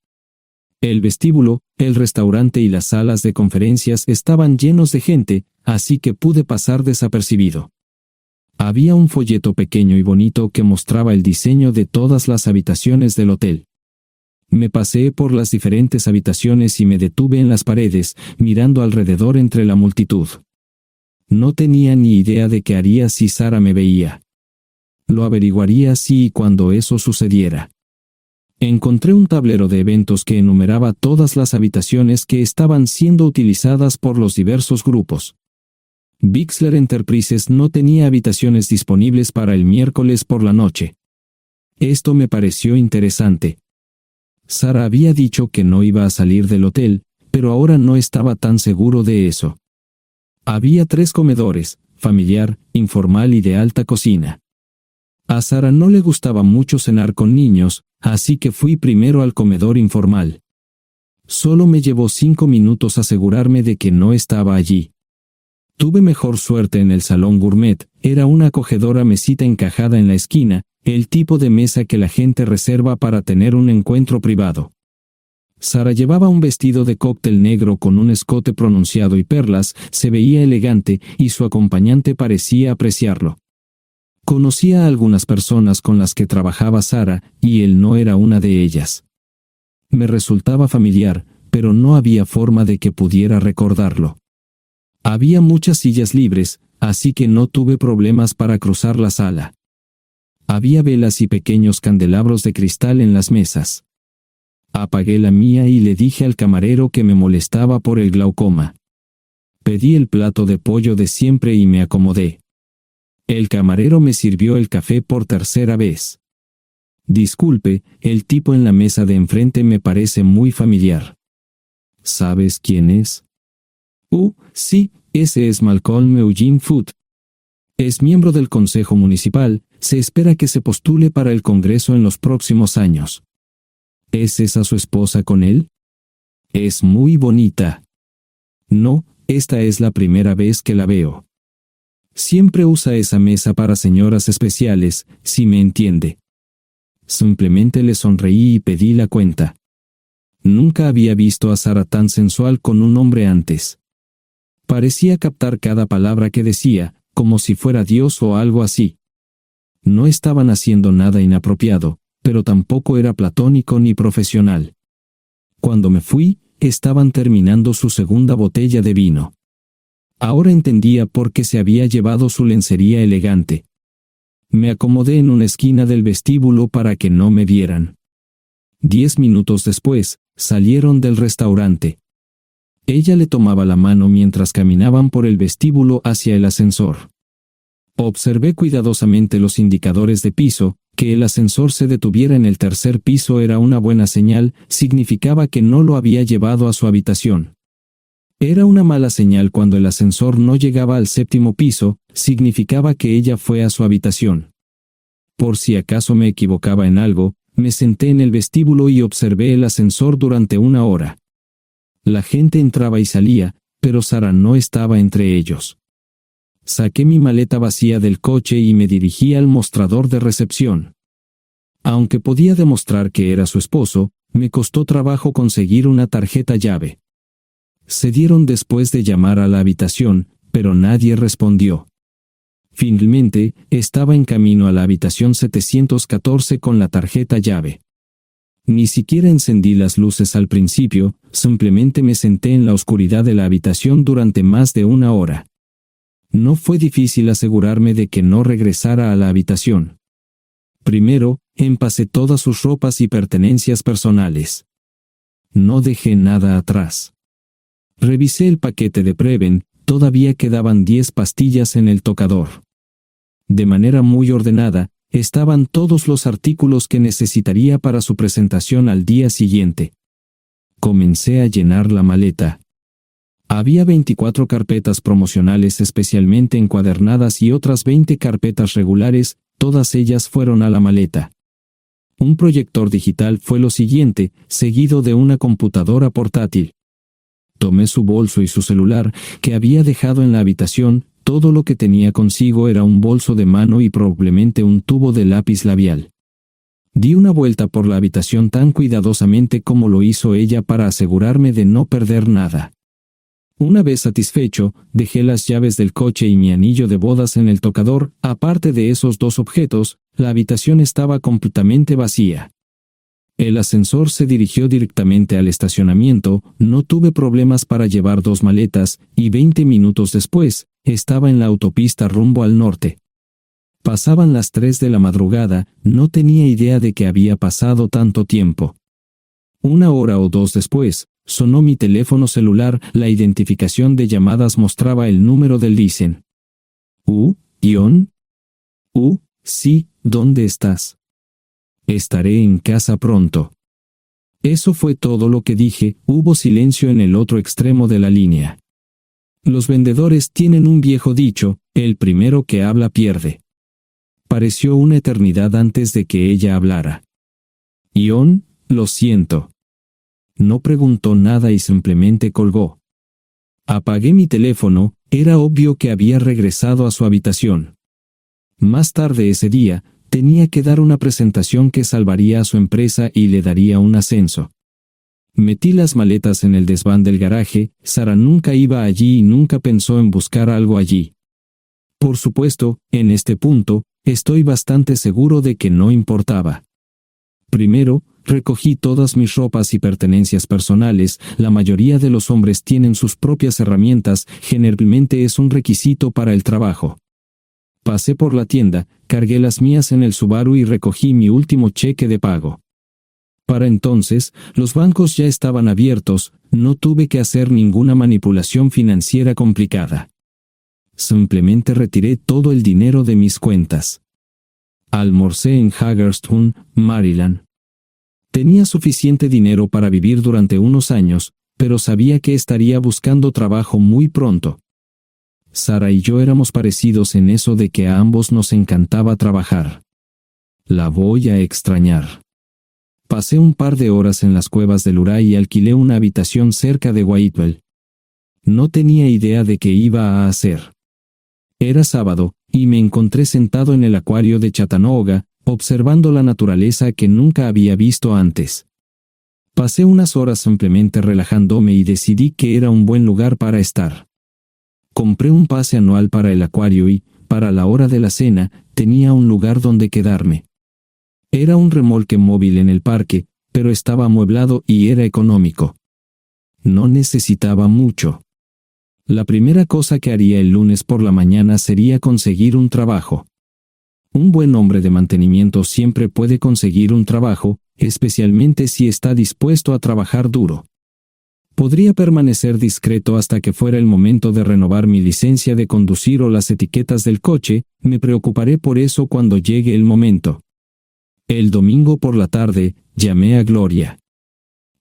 El vestíbulo, el restaurante y las salas de conferencias estaban llenos de gente, así que pude pasar desapercibido. Había un folleto pequeño y bonito que mostraba el diseño de todas las habitaciones del hotel. Me paseé por las diferentes habitaciones y me detuve en las paredes, mirando alrededor entre la multitud. No tenía ni idea de qué haría si Sara me veía. Lo averiguaría si y cuando eso sucediera. Encontré un tablero de eventos que enumeraba todas las habitaciones que estaban siendo utilizadas por los diversos grupos. Bixler Enterprises no tenía habitaciones disponibles para el miércoles por la noche. Esto me pareció interesante. Sara había dicho que no iba a salir del hotel, pero ahora no estaba tan seguro de eso. Había 3 comedores, familiar, informal y de alta cocina. A Sara no le gustaba mucho cenar con niños, así que fui primero al comedor informal. Solo me llevó 5 minutos asegurarme de que no estaba allí. Tuve mejor suerte en el salón gourmet, era una acogedora mesita encajada en la esquina, el tipo de mesa que la gente reserva para tener un encuentro privado. Sara llevaba un vestido de cóctel negro con un escote pronunciado y perlas, se veía elegante y su acompañante parecía apreciarlo. Conocía a algunas personas con las que trabajaba Sara, y él no era una de ellas. Me resultaba familiar, pero no había forma de que pudiera recordarlo. Había muchas sillas libres, así que no tuve problemas para cruzar la sala. Había velas y pequeños candelabros de cristal en las mesas. Apagué la mía y le dije al camarero que me molestaba por el glaucoma. Pedí el plato de pollo de siempre y me acomodé. El camarero me sirvió el café por tercera vez. Disculpe, el tipo en la mesa de enfrente me parece muy familiar. ¿Sabes quién es? Sí, ese es Malcolm Eugene Foote. Es miembro del Consejo Municipal, se espera que se postule para el Congreso en los próximos años. ¿Es esa su esposa con él? Es muy bonita. No, esta es la primera vez que la veo. Siempre usa esa mesa para señoras especiales, si me entiende. Simplemente le sonreí y pedí la cuenta. Nunca había visto a Sara tan sensual con un hombre antes. Parecía captar cada palabra que decía, como si fuera Dios o algo así. No estaban haciendo nada inapropiado, pero tampoco era platónico ni profesional. Cuando me fui, estaban terminando su segunda botella de vino. Ahora entendía por qué se había llevado su lencería elegante. Me acomodé en una esquina del vestíbulo para que no me vieran. 10 minutos después, salieron del restaurante. Ella le tomaba la mano mientras caminaban por el vestíbulo hacia el ascensor. Observé cuidadosamente los indicadores de piso. Que el ascensor se detuviera en el tercer piso era una buena señal, significaba que no lo había llevado a su habitación. Era una mala señal cuando el ascensor no llegaba al séptimo piso, significaba que ella fue a su habitación. Por si acaso me equivocaba en algo, me senté en el vestíbulo y observé el ascensor durante 1 hora. La gente entraba y salía, pero Sara no estaba entre ellos. Saqué mi maleta vacía del coche y me dirigí al mostrador de recepción. Aunque podía demostrar que era su esposo, me costó trabajo conseguir una tarjeta llave. Se dieron después de llamar a la habitación, pero nadie respondió. Finalmente, estaba en camino a la habitación 714 con la tarjeta llave. Ni siquiera encendí las luces al principio, simplemente me senté en la oscuridad de la habitación durante más de 1 hora. No fue difícil asegurarme de que no regresara a la habitación. Primero, empacé todas sus ropas y pertenencias personales. No dejé nada atrás. Revisé el paquete de Preven, todavía quedaban 10 pastillas en el tocador. De manera muy ordenada, estaban todos los artículos que necesitaría para su presentación al día siguiente. Comencé a llenar la maleta. Había 24 carpetas promocionales especialmente encuadernadas y otras 20 carpetas regulares, todas ellas fueron a la maleta. Un proyector digital fue lo siguiente, seguido de una computadora portátil. Tomé su bolso y su celular, que había dejado en la habitación. Todo lo que tenía consigo era un bolso de mano y probablemente un tubo de lápiz labial. Di una vuelta por la habitación tan cuidadosamente como lo hizo ella para asegurarme de no perder nada. Una vez satisfecho, dejé las llaves del coche y mi anillo de bodas en el tocador. Aparte de esos 2 objetos, la habitación estaba completamente vacía. El ascensor se dirigió directamente al estacionamiento, no tuve problemas para llevar 2 maletas, y 20 minutos después, estaba en la autopista rumbo al norte. Pasaban las 3 de la madrugada, no tenía idea de que había pasado tanto tiempo. 1 hora o 2 después, sonó mi teléfono celular, la identificación de llamadas mostraba el número del Listen. ¿Ion? Sí, ¿dónde estás? Estaré en casa pronto. Eso fue todo lo que dije. Hubo silencio en el otro extremo de la línea. Los vendedores tienen un viejo dicho, el primero que habla pierde. Pareció una eternidad antes de que ella hablara. Ion, lo siento. No preguntó nada y simplemente colgó. Apagué mi teléfono, era obvio que había regresado a su habitación. Más tarde ese día, tenía que dar una presentación que salvaría a su empresa y le daría un ascenso. Metí las maletas en el desván del garaje. Sara nunca iba allí y nunca pensó en buscar algo allí. Por supuesto, en este punto, estoy bastante seguro de que no importaba. Primero, recogí todas mis ropas y pertenencias personales. La mayoría de los hombres tienen sus propias herramientas, generalmente es un requisito para el trabajo. Pasé por la tienda, cargué las mías en el Subaru y recogí mi último cheque de pago. Para entonces, los bancos ya estaban abiertos, no tuve que hacer ninguna manipulación financiera complicada. Simplemente retiré todo el dinero de mis cuentas. Almorcé en Hagerstown, Maryland. Tenía suficiente dinero para vivir durante unos años, pero sabía que estaría buscando trabajo muy pronto. Sara y yo éramos parecidos en eso de que a ambos nos encantaba trabajar. La voy a extrañar. Pasé un par de horas en las cuevas del Uray y alquilé una habitación cerca de Whitewell. No tenía idea de qué iba a hacer. Era sábado, y me encontré sentado en el acuario de Chattanooga, observando la naturaleza que nunca había visto antes. Pasé unas horas simplemente relajándome y decidí que era un buen lugar para estar. Compré un pase anual para el acuario y, para la hora de la cena, tenía un lugar donde quedarme. Era un remolque móvil en el parque, pero estaba amueblado y era económico. No necesitaba mucho. La primera cosa que haría el lunes por la mañana sería conseguir un trabajo. Un buen hombre de mantenimiento siempre puede conseguir un trabajo, especialmente si está dispuesto a trabajar duro. Podría permanecer discreto hasta que fuera el momento de renovar mi licencia de conducir o las etiquetas del coche, me preocuparé por eso cuando llegue el momento. El domingo por la tarde, llamé a Gloria.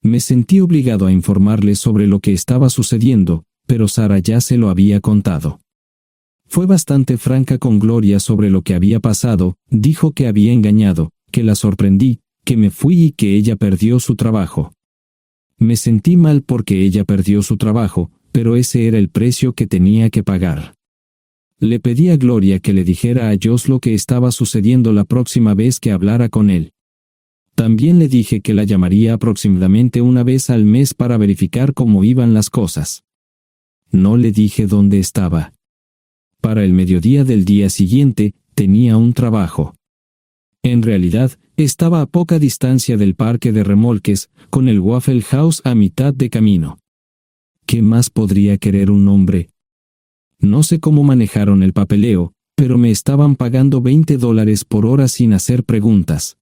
Me sentí obligado a informarle sobre lo que estaba sucediendo, pero Sara ya se lo había contado. Fue bastante franca con Gloria sobre lo que había pasado, dijo que había engañado, que la sorprendí, que me fui y que ella perdió su trabajo. Me sentí mal porque ella perdió su trabajo, pero ese era el precio que tenía que pagar. Le pedí a Gloria que le dijera a Josh lo que estaba sucediendo la próxima vez que hablara con él. También le dije que la llamaría aproximadamente una vez al mes para verificar cómo iban las cosas. No le dije dónde estaba. Para el mediodía del día siguiente, tenía un trabajo. En realidad, estaba a poca distancia del parque de remolques, con el Waffle House a mitad de camino. ¿Qué más podría querer un hombre? No sé cómo manejaron el papeleo, pero me estaban pagando $20 por hora sin hacer preguntas.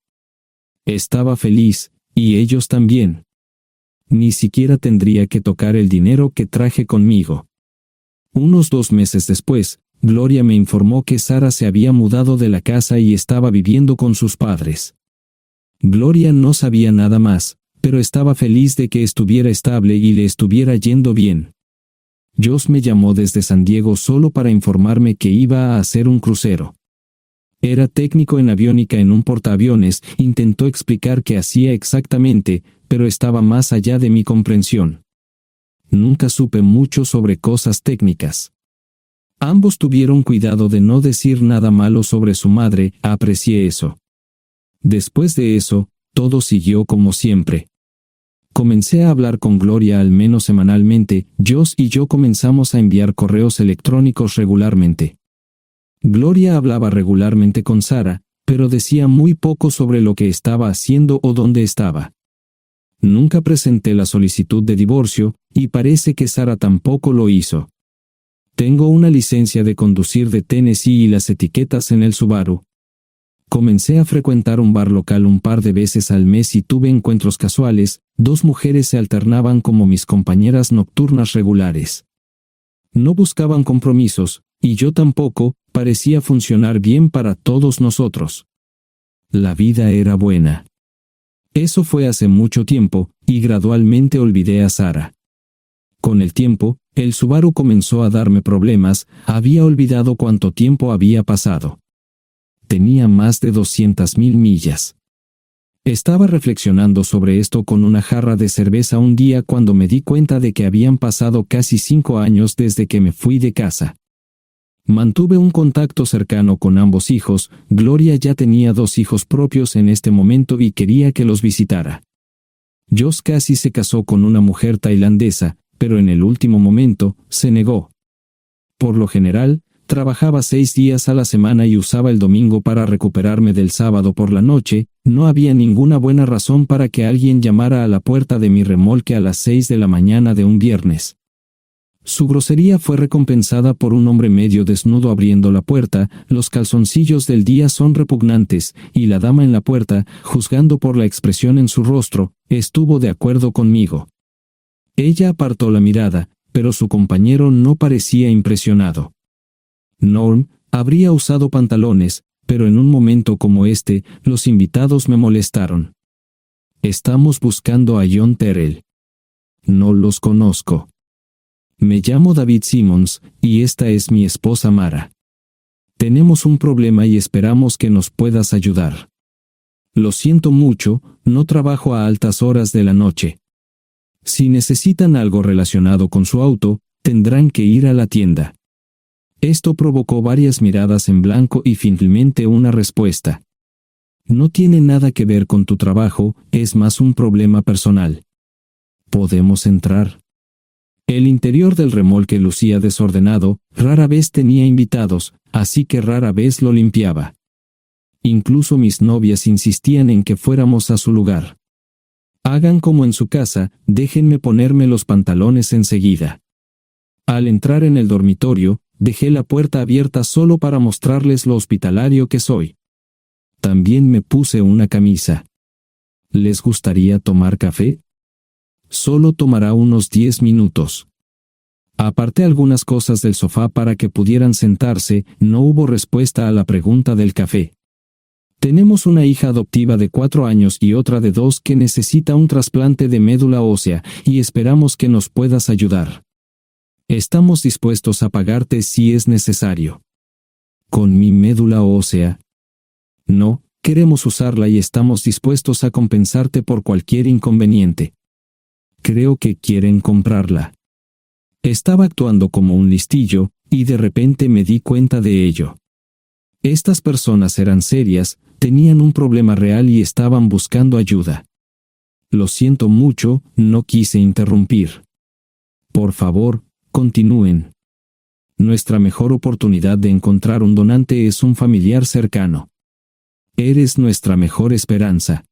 Estaba feliz, y ellos también. Ni siquiera tendría que tocar el dinero que traje conmigo. Unos 2 meses después, Gloria me informó que Sara se había mudado de la casa y estaba viviendo con sus padres. Gloria no sabía nada más, pero estaba feliz de que estuviera estable y le estuviera yendo bien. Josh me llamó desde San Diego solo para informarme que iba a hacer un crucero. Era técnico en aviónica en un portaaviones, intentó explicar qué hacía exactamente, pero estaba más allá de mi comprensión. Nunca supe mucho sobre cosas técnicas. Ambos tuvieron cuidado de no decir nada malo sobre su madre, aprecié eso. Después de eso, todo siguió como siempre. Comencé a hablar con Gloria al menos semanalmente, Josh y yo comenzamos a enviar correos electrónicos regularmente. Gloria hablaba regularmente con Sara, pero decía muy poco sobre lo que estaba haciendo o dónde estaba. Nunca presenté la solicitud de divorcio, y parece que Sara tampoco lo hizo. Tengo una licencia de conducir de Tennessee y las etiquetas en el Subaru. Comencé a frecuentar un bar local un par de veces al mes y tuve encuentros casuales, 2 mujeres se alternaban como mis compañeras nocturnas regulares. No buscaban compromisos, y yo tampoco, parecía funcionar bien para todos nosotros. La vida era buena. Eso fue hace mucho tiempo, y gradualmente olvidé a Sara. Con el tiempo, el Subaru comenzó a darme problemas, había olvidado cuánto tiempo había pasado. Tenía más de 200,000 millas. Estaba reflexionando sobre esto con una jarra de cerveza un día cuando me di cuenta de que habían pasado casi 5 años desde que me fui de casa. Mantuve un contacto cercano con ambos hijos, Gloria ya tenía 2 hijos propios en este momento y quería que los visitara. Josh casi se casó con una mujer tailandesa, pero en el último momento, se negó. Por lo general, trabajaba 6 días a la semana y usaba el domingo para recuperarme del sábado por la noche, no había ninguna buena razón para que alguien llamara a la puerta de mi remolque a las 6 de la mañana de un viernes. Su grosería fue recompensada por un hombre medio desnudo abriendo la puerta, los calzoncillos del día son repugnantes, y la dama en la puerta, juzgando por la expresión en su rostro, estuvo de acuerdo conmigo. Ella apartó la mirada, pero su compañero no parecía impresionado. Norm habría usado pantalones, pero en un momento como este, los invitados me molestaron. Estamos buscando a John Terrell. No los conozco. Me llamo David Simmons, y esta es mi esposa Mara. Tenemos un problema y esperamos que nos puedas ayudar. Lo siento mucho, no trabajo a altas horas de la noche. Si necesitan algo relacionado con su auto, tendrán que ir a la tienda. Esto provocó varias miradas en blanco y finalmente una respuesta. No tiene nada que ver con tu trabajo, es más un problema personal. ¿Podemos entrar? El interior del remolque lucía desordenado, rara vez tenía invitados, así que rara vez lo limpiaba. Incluso mis novias insistían en que fuéramos a su lugar. Hagan como en su casa, déjenme ponerme los pantalones enseguida. Al entrar en el dormitorio, dejé la puerta abierta solo para mostrarles lo hospitalario que soy. También me puse una camisa. ¿Les gustaría tomar café? Solo tomará unos 10 minutos. Aparté algunas cosas del sofá para que pudieran sentarse. No hubo respuesta a la pregunta del café. Tenemos una hija adoptiva de 4 años y otra de 2 que necesita un trasplante de médula ósea, y esperamos que nos puedas ayudar. Estamos dispuestos a pagarte si es necesario. ¿Con mi médula ósea? No, queremos usarla y estamos dispuestos a compensarte por cualquier inconveniente. Creo que quieren comprarla. Estaba actuando como un listillo, y de repente me di cuenta de ello. Estas personas eran serias, tenían un problema real y estaban buscando ayuda. Lo siento mucho, no quise interrumpir. Por favor, continúen. Nuestra mejor oportunidad de encontrar un donante es un familiar cercano. Eres nuestra mejor esperanza.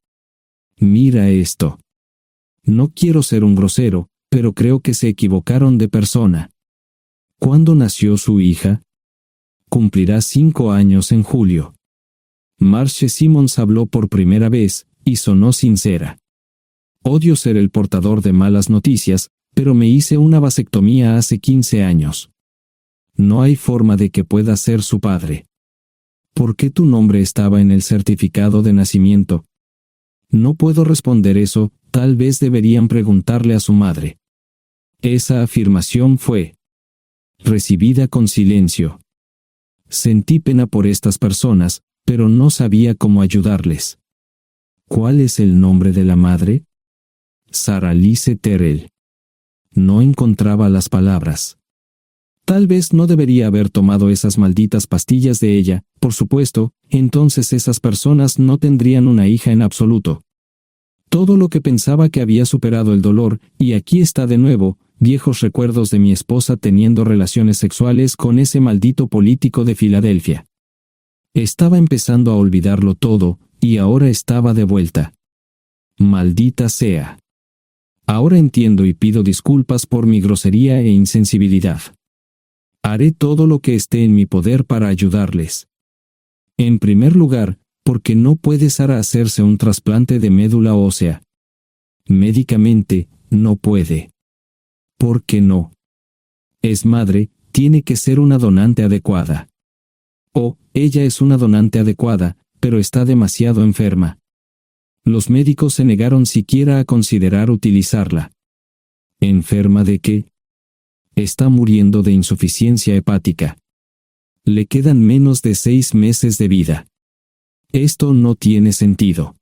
Mira esto. No quiero ser un grosero, pero creo que se equivocaron de persona. ¿Cuándo nació su hija? Cumplirá 5 años en julio. Marche Simons habló por primera vez, y sonó sincera. Odio ser el portador de malas noticias, pero me hice una vasectomía hace 15 años. No hay forma de que pueda ser su padre. ¿Por qué tu nombre estaba en el certificado de nacimiento? No puedo responder eso, tal vez deberían preguntarle a su madre. Esa afirmación fue recibida con silencio. Sentí pena por estas personas, pero no sabía cómo ayudarles. ¿Cuál es el nombre de la madre? Sarah Lise Terrell. No encontraba las palabras. Tal vez no debería haber tomado esas malditas pastillas de ella, por supuesto, entonces esas personas no tendrían una hija en absoluto. Todo lo que pensaba que había superado el dolor, y aquí está de nuevo, viejos recuerdos de mi esposa teniendo relaciones sexuales con ese maldito político de Filadelfia. Estaba empezando a olvidarlo todo, y ahora estaba de vuelta. Maldita sea. Ahora entiendo y pido disculpas por mi grosería e insensibilidad. Haré todo lo que esté en mi poder para ayudarles. En primer lugar, porque no puede Sara hacerse un trasplante de médula ósea. Médicamente, no puede. ¿Por qué no? Es madre, tiene que ser una donante adecuada. Ella es una donante adecuada, pero está demasiado enferma. Los médicos se negaron siquiera a considerar utilizarla. ¿Enferma de qué? Está muriendo de insuficiencia hepática. Le quedan menos de 6 meses de vida. Esto no tiene sentido.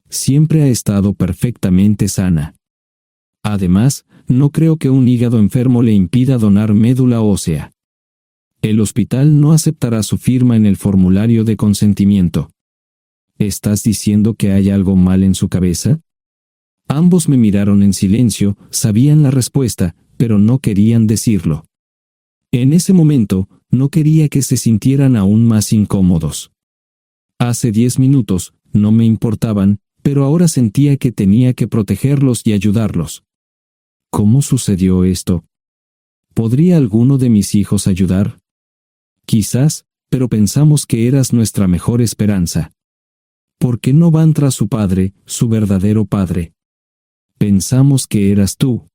Siempre ha estado perfectamente sana. Además, no creo que un hígado enfermo le impida donar médula ósea. El hospital no aceptará su firma en el formulario de consentimiento. ¿Estás diciendo que hay algo mal en su cabeza? Ambos me miraron en silencio, sabían la respuesta, pero no querían decirlo. En ese momento, no quería que se sintieran aún más incómodos. Hace 10 minutos, no me importaban, pero ahora sentía que tenía que protegerlos y ayudarlos. ¿Cómo sucedió esto? ¿Podría alguno de mis hijos ayudar? Quizás, pero pensamos que eras nuestra mejor esperanza. ¿Por qué no van tras su padre, su verdadero padre? Pensamos que eras tú.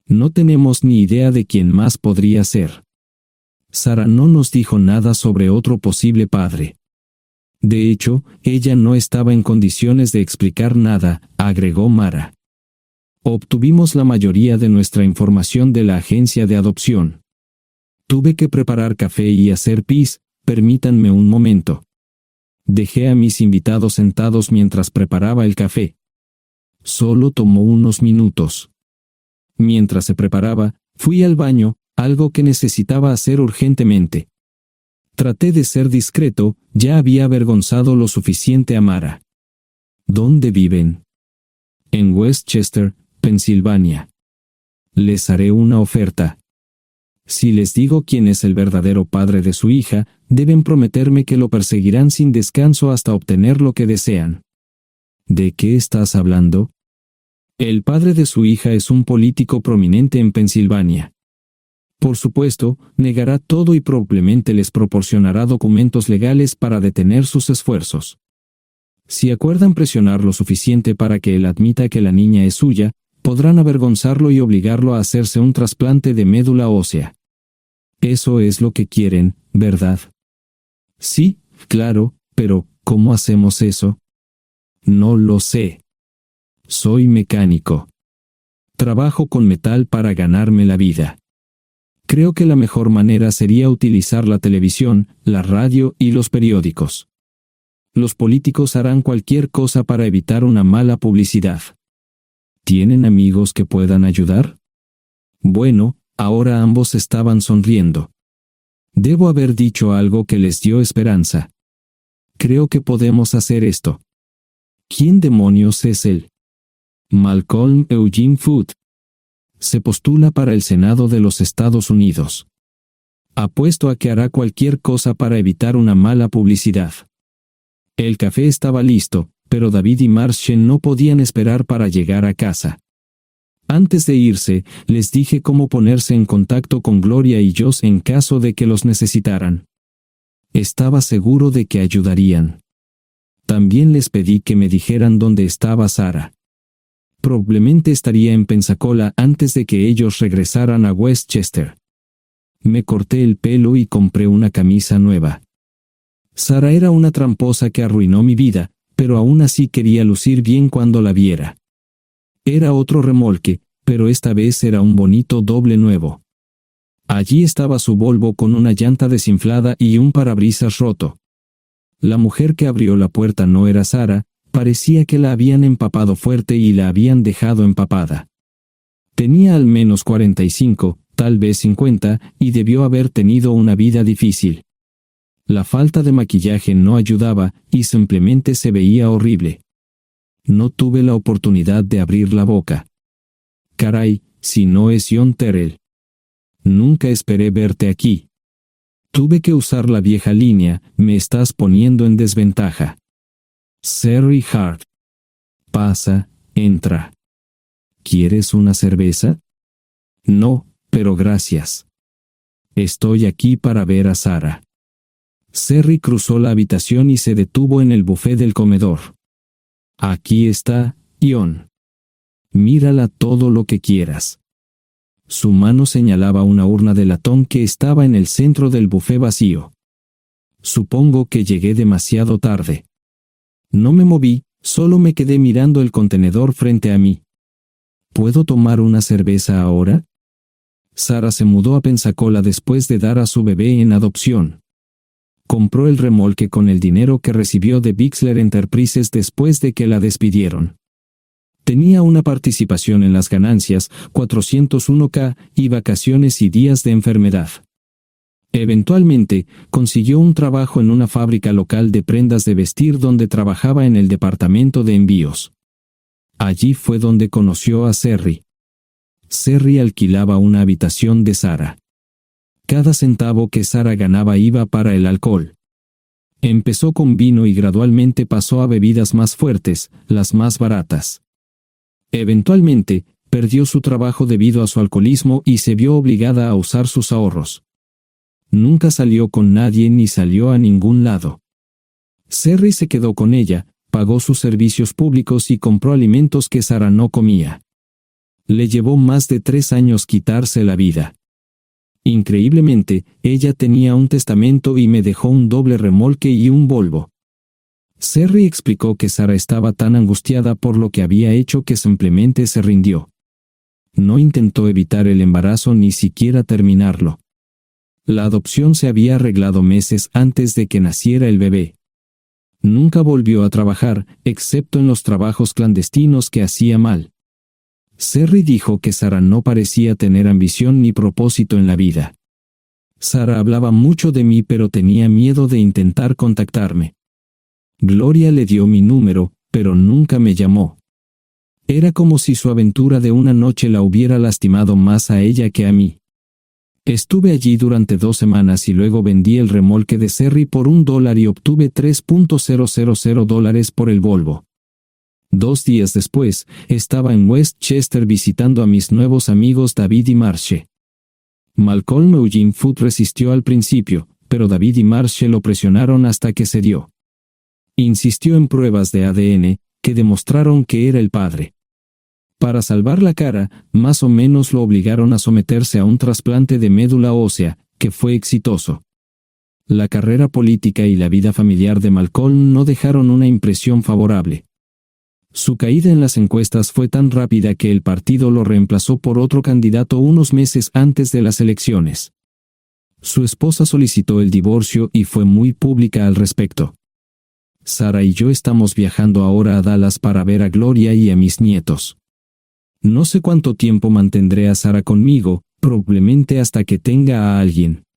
No tenemos ni idea de quién más podría ser. Sara no nos dijo nada sobre otro posible padre. De hecho, ella no estaba en condiciones de explicar nada, agregó Mara. Obtuvimos la mayoría de nuestra información de la agencia de adopción. Tuve que preparar café y hacer pis, permítanme un momento. Dejé a mis invitados sentados mientras preparaba el café. Solo tomó unos minutos. Mientras se preparaba, fui al baño, algo que necesitaba hacer urgentemente. Traté de ser discreto, ya había avergonzado lo suficiente a Mara. ¿Dónde viven? En Westchester, Pensilvania. Les haré una oferta. Si les digo quién es el verdadero padre de su hija, deben prometerme que lo perseguirán sin descanso hasta obtener lo que desean. ¿De qué estás hablando? El padre de su hija es un político prominente en Pensilvania. Por supuesto, negará todo y probablemente les proporcionará documentos legales para detener sus esfuerzos. Si acuerdan presionar lo suficiente para que él admita que la niña es suya, podrán avergonzarlo y obligarlo a hacerse un trasplante de médula ósea. Eso es lo que quieren, ¿verdad? Sí, claro, pero ¿cómo hacemos eso? No lo sé. Soy mecánico. Trabajo con metal para ganarme la vida. Creo que la mejor manera sería utilizar la televisión, la radio y los periódicos. Los políticos harán cualquier cosa para evitar una mala publicidad. ¿Tienen amigos que puedan ayudar? Bueno, ahora ambos estaban sonriendo. Debo haber dicho algo que les dio esperanza. Creo que podemos hacer esto. ¿Quién demonios es él? Malcolm Eugene Foote. Se postula para el Senado de los Estados Unidos. Apuesto a que hará cualquier cosa para evitar una mala publicidad. El café estaba listo, pero David y Marchen no podían esperar para llegar a casa. Antes de irse, les dije cómo ponerse en contacto con Gloria y Josh en caso de que los necesitaran. Estaba seguro de que ayudarían. También les pedí que me dijeran dónde estaba Sarah. Probablemente estaría en Pensacola antes de que ellos regresaran a Westchester. Me corté el pelo y compré una camisa nueva. Sarah era una tramposa que arruinó mi vida, pero aún así quería lucir bien cuando la viera. Era otro remolque, pero esta vez era un bonito doble nuevo. Allí estaba su Volvo con una llanta desinflada y un parabrisas roto. La mujer que abrió la puerta no era Sarah, parecía que la habían empapado fuerte y la habían dejado empapada. Tenía al menos 45, tal vez 50, y debió haber tenido una vida difícil. La falta de maquillaje no ayudaba, y simplemente se veía horrible. No tuve la oportunidad de abrir la boca. Caray, si no es John Terrell. Nunca esperé verte aquí. Tuve que usar la vieja línea, me estás poniendo en desventaja. Sherry Hart. Pasa, entra. ¿Quieres una cerveza? No, pero gracias. Estoy aquí para ver a Sarah. Sherry cruzó la habitación y se detuvo en el buffet del comedor. Aquí está, John. Mírala todo lo que quieras. Su mano señalaba una urna de latón que estaba en el centro del buffet vacío. Supongo que llegué demasiado tarde. No me moví, solo me quedé mirando el contenedor frente a mí. ¿Puedo tomar una cerveza ahora? Sarah se mudó a Pensacola después de dar a su bebé en adopción. Compró el remolque con el dinero que recibió de Bixler Enterprises después de que la despidieron. Tenía una participación en las ganancias, 401k, y vacaciones y días de enfermedad. Eventualmente, consiguió un trabajo en una fábrica local de prendas de vestir donde trabajaba en el departamento de envíos. Allí fue donde conoció a Sherry. Sherry alquilaba una habitación de Sarah. Cada centavo que Sarah ganaba iba para el alcohol. Empezó con vino y gradualmente pasó a bebidas más fuertes, las más baratas. Eventualmente, perdió su trabajo debido a su alcoholismo y se vio obligada a usar sus ahorros. Nunca salió con nadie ni salió a ningún lado. Sherry se quedó con ella, pagó sus servicios públicos y compró alimentos que Sarah no comía. Le llevó más de 3 años quitarse la vida. Increíblemente, ella tenía un testamento y me dejó un doble remolque y un Volvo. Sherry explicó que Sarah estaba tan angustiada por lo que había hecho que simplemente se rindió. No intentó evitar el embarazo ni siquiera terminarlo. La adopción se había arreglado meses antes de que naciera el bebé. Nunca volvió a trabajar, excepto en los trabajos clandestinos que hacía mal. Sherry dijo que Sarah no parecía tener ambición ni propósito en la vida. Sarah hablaba mucho de mí pero tenía miedo de intentar contactarme. Gloria le dio mi número, pero nunca me llamó. Era como si su aventura de una noche la hubiera lastimado más a ella que a mí. Estuve allí durante 2 semanas y luego vendí el remolque de Cerry por $1 y obtuve $3,000 por el Volvo. 2 días después, estaba en Westchester visitando a mis nuevos amigos David y Marche. Malcolm Eugene Foote resistió al principio, pero David y Marche lo presionaron hasta que cedió. Insistió en pruebas de ADN, que demostraron que era el padre. Para salvar la cara, más o menos lo obligaron a someterse a un trasplante de médula ósea, que fue exitoso. La carrera política y la vida familiar de Malcolm no dejaron una impresión favorable. Su caída en las encuestas fue tan rápida que el partido lo reemplazó por otro candidato unos meses antes de las elecciones. Su esposa solicitó el divorcio y fue muy pública al respecto. Sara y yo estamos viajando ahora a Dallas para ver a Gloria y a mis nietos. No sé cuánto tiempo mantendré a Sara conmigo, probablemente hasta que tenga a alguien.